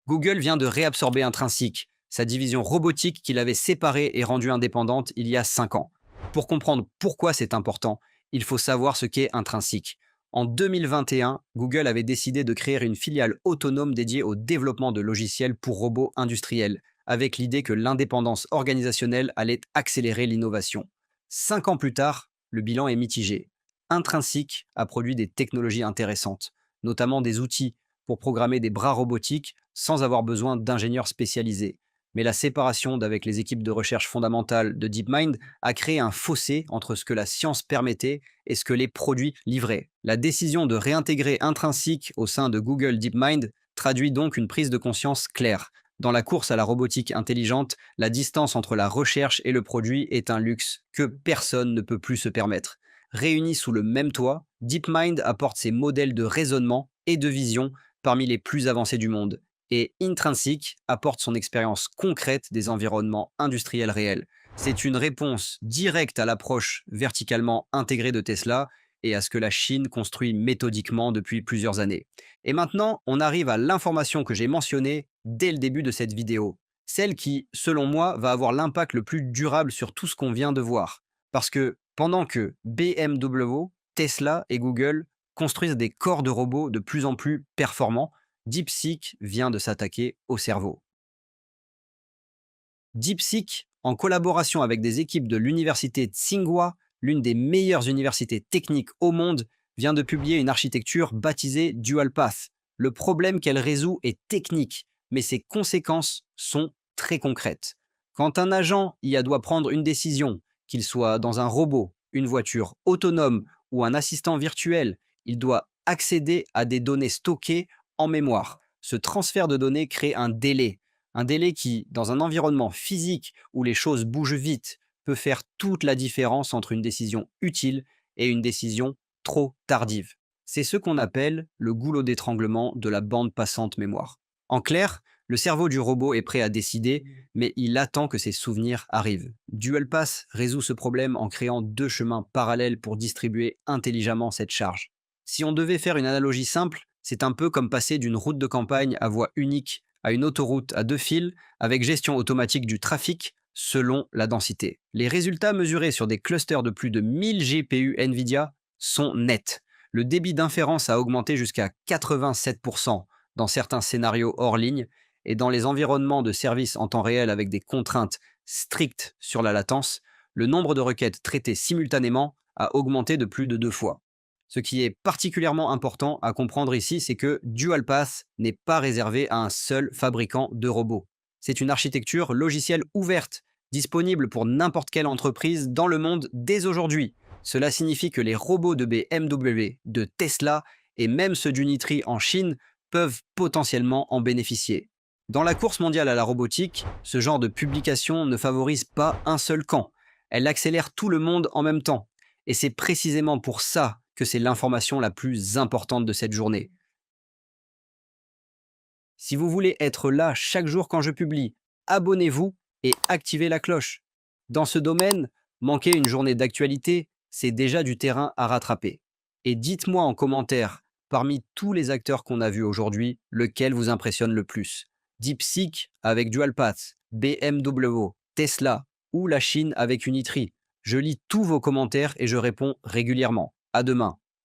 Google vient de réabsorber Intrinsic, sa division robotique qu'il avait séparée et rendue indépendante il y a 5 ans. Pour comprendre pourquoi c'est important, il faut savoir ce qu'est Intrinsic. En 2021, Google avait décidé de créer une filiale autonome dédiée au développement de logiciels pour robots industriels, avec l'idée que l'indépendance organisationnelle allait accélérer l'innovation. 5 ans plus tard, le bilan est mitigé. Intrinsic a produit des technologies intéressantes, notamment des outils pour programmer des bras robotiques sans avoir besoin d'ingénieurs spécialisés. Mais la séparation d'avec les équipes de recherche fondamentale de DeepMind a créé un fossé entre ce que la science permettait et ce que les produits livraient. La décision de réintégrer Intrinsic au sein de Google DeepMind traduit donc une prise de conscience claire. Dans la course à la robotique intelligente, la distance entre la recherche et le produit est un luxe que personne ne peut plus se permettre. Réunis sous le même toit, DeepMind apporte ses modèles de raisonnement et de vision parmi les plus avancés du monde. Et Intrinsic apporte son expérience concrète des environnements industriels réels. C'est une réponse directe à l'approche verticalement intégrée de Tesla et à ce que la Chine construit méthodiquement depuis plusieurs années. Et maintenant, on arrive à l'information que j'ai mentionnée dès le début de cette vidéo. Celle qui, selon moi, va avoir l'impact le plus durable sur tout ce qu'on vient de voir. Parce que pendant que BMW, Tesla et Google construisent des corps de robots de plus en plus performants, DeepSeek vient de s'attaquer au cerveau. DeepSeek, en collaboration avec des équipes de l'université Tsinghua, l'une des meilleures universités techniques au monde, vient de publier une architecture baptisée DualPath. Le problème qu'elle résout est technique, mais ses conséquences sont très concrètes. Quand un agent IA doit prendre une décision, qu'il soit dans un robot, une voiture autonome ou un assistant virtuel, il doit accéder à des données stockées en mémoire. Ce transfert de données crée un délai qui, dans un environnement physique où les choses bougent vite, peut faire toute la différence entre une décision utile et une décision trop tardive. C'est ce qu'on appelle le goulot d'étranglement de la bande passante mémoire. En clair, le cerveau du robot est prêt à décider, mais il attend que ses souvenirs arrivent. DualPath résout ce problème en créant 2 chemins parallèles pour distribuer intelligemment cette charge. Si on devait faire une analogie simple, c'est un peu comme passer d'une route de campagne à voie unique à une autoroute à 2 fils avec gestion automatique du trafic selon la densité. Les résultats mesurés sur des clusters de plus de 1000 GPU NVIDIA sont nets. Le débit d'inférence a augmenté jusqu'à 87% dans certains scénarios hors ligne et dans les environnements de service en temps réel avec des contraintes strictes sur la latence, le nombre de requêtes traitées simultanément a augmenté de plus de 2 fois. Ce qui est particulièrement important à comprendre ici, c'est que DualPath n'est pas réservé à un seul fabricant de robots. C'est une architecture logicielle ouverte, disponible pour n'importe quelle entreprise dans le monde dès aujourd'hui. Cela signifie que les robots de BMW, de Tesla et même ceux d'Unitree en Chine peuvent potentiellement en bénéficier. Dans la course mondiale à la robotique, ce genre de publication ne favorise pas un seul camp. Elle accélère tout le monde en même temps. Et c'est précisément pour ça que c'est l'information la plus importante de cette journée. Si vous voulez être là chaque jour quand je publie, abonnez-vous et activez la cloche. Dans ce domaine, manquer une journée d'actualité, c'est déjà du terrain à rattraper. Et dites-moi en commentaire, parmi tous les acteurs qu'on a vus aujourd'hui, lequel vous impressionne le plus. DeepSeek avec DualPath, BMW, Tesla ou la Chine avec Unitree. Je lis tous vos commentaires et je réponds régulièrement. À demain.